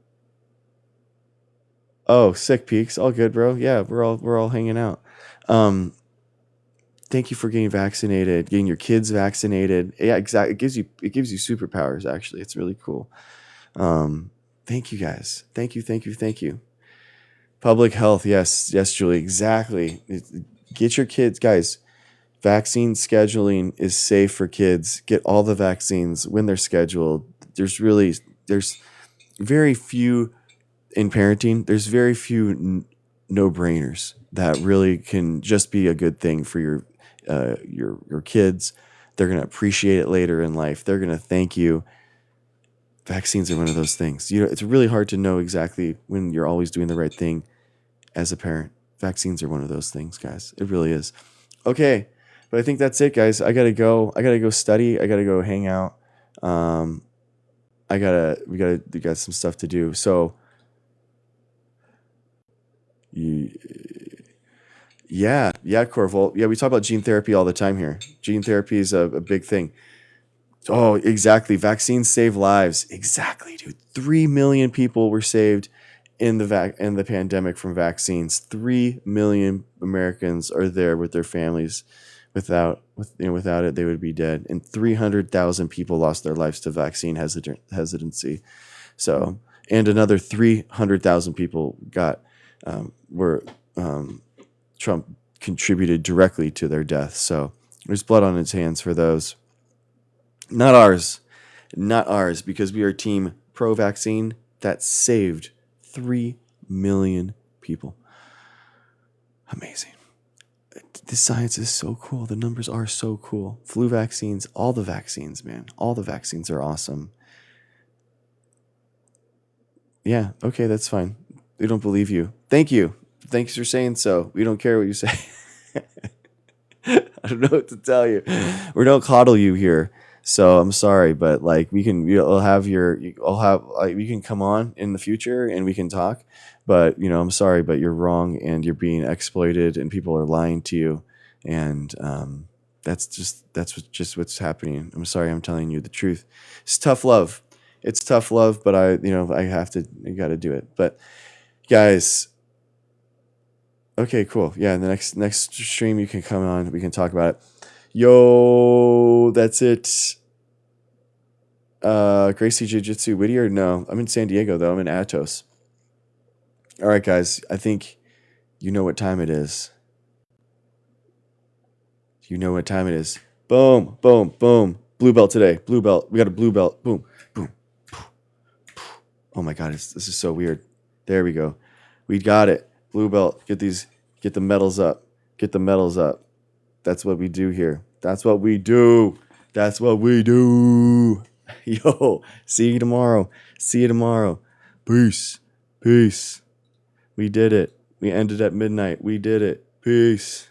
Oh, sick peaks. All good, bro. Yeah, we're all hanging out. Thank you for getting vaccinated, getting your kids vaccinated. Yeah, exactly. It gives you superpowers. Actually, it's really cool. Thank you guys. Thank you. Public health. Yes, Julie. Exactly. Get your kids, guys. Vaccine scheduling is safe for kids. Get all the vaccines when they're scheduled. There's very few in parenting. There's very few no-brainers that really can just be a good thing for your kids. They're gonna appreciate it later in life. They're gonna thank you. Vaccines are one of those things. It's really hard to know exactly when you're always doing the right thing as a parent. Vaccines are one of those things, guys. It really is. Okay, but I think that's it, guys. I gotta go. I gotta go study. I gotta go hang out. We got some stuff to do. So, yeah, Corval. Yeah, we talk about gene therapy all the time here. Gene therapy is a big thing. Oh, exactly. Vaccines save lives. Exactly, dude. 3 million people were saved in the pandemic from vaccines. 3 million Americans are there with their families. Without it, they would be dead. And 300,000 people lost their lives to vaccine hesitancy. So, and another 300,000 people were Trump contributed directly to their death. So there's blood on his hands for those. Not ours, because we are team pro-vaccine that saved 3 million people. Amazing. The science is so cool. The numbers are so cool. Flu vaccines, all the vaccines, man. All the vaccines are awesome. Yeah, okay, that's fine. We don't believe you. Thank you. Thanks for saying so. We don't care what you say. I don't know what to tell you. We don't coddle you here. So I'm sorry, but like we can come on in the future and we can talk, but I'm sorry, but you're wrong and you're being exploited and people are lying to you, and that's just what's happening. I'm sorry, I'm telling you the truth. It's tough love. But I got to do it. But guys, okay, cool. Yeah, the next stream you can come on, we can talk about it. Yo, that's it. Gracie Jiu-Jitsu, Whittier? No, I'm in San Diego though. I'm in Atos. All right, guys. I think you know what time it is. You know what time it is. Boom, boom, boom. Blue belt today. Blue belt. We got a blue belt. Boom, boom. Oh my God, this is so weird. There we go. We got it. Blue belt. Get the medals up. Get the medals up. That's what we do here. That's what we do. Yo, see you tomorrow. Peace. We did it. We ended at midnight. We did it. Peace.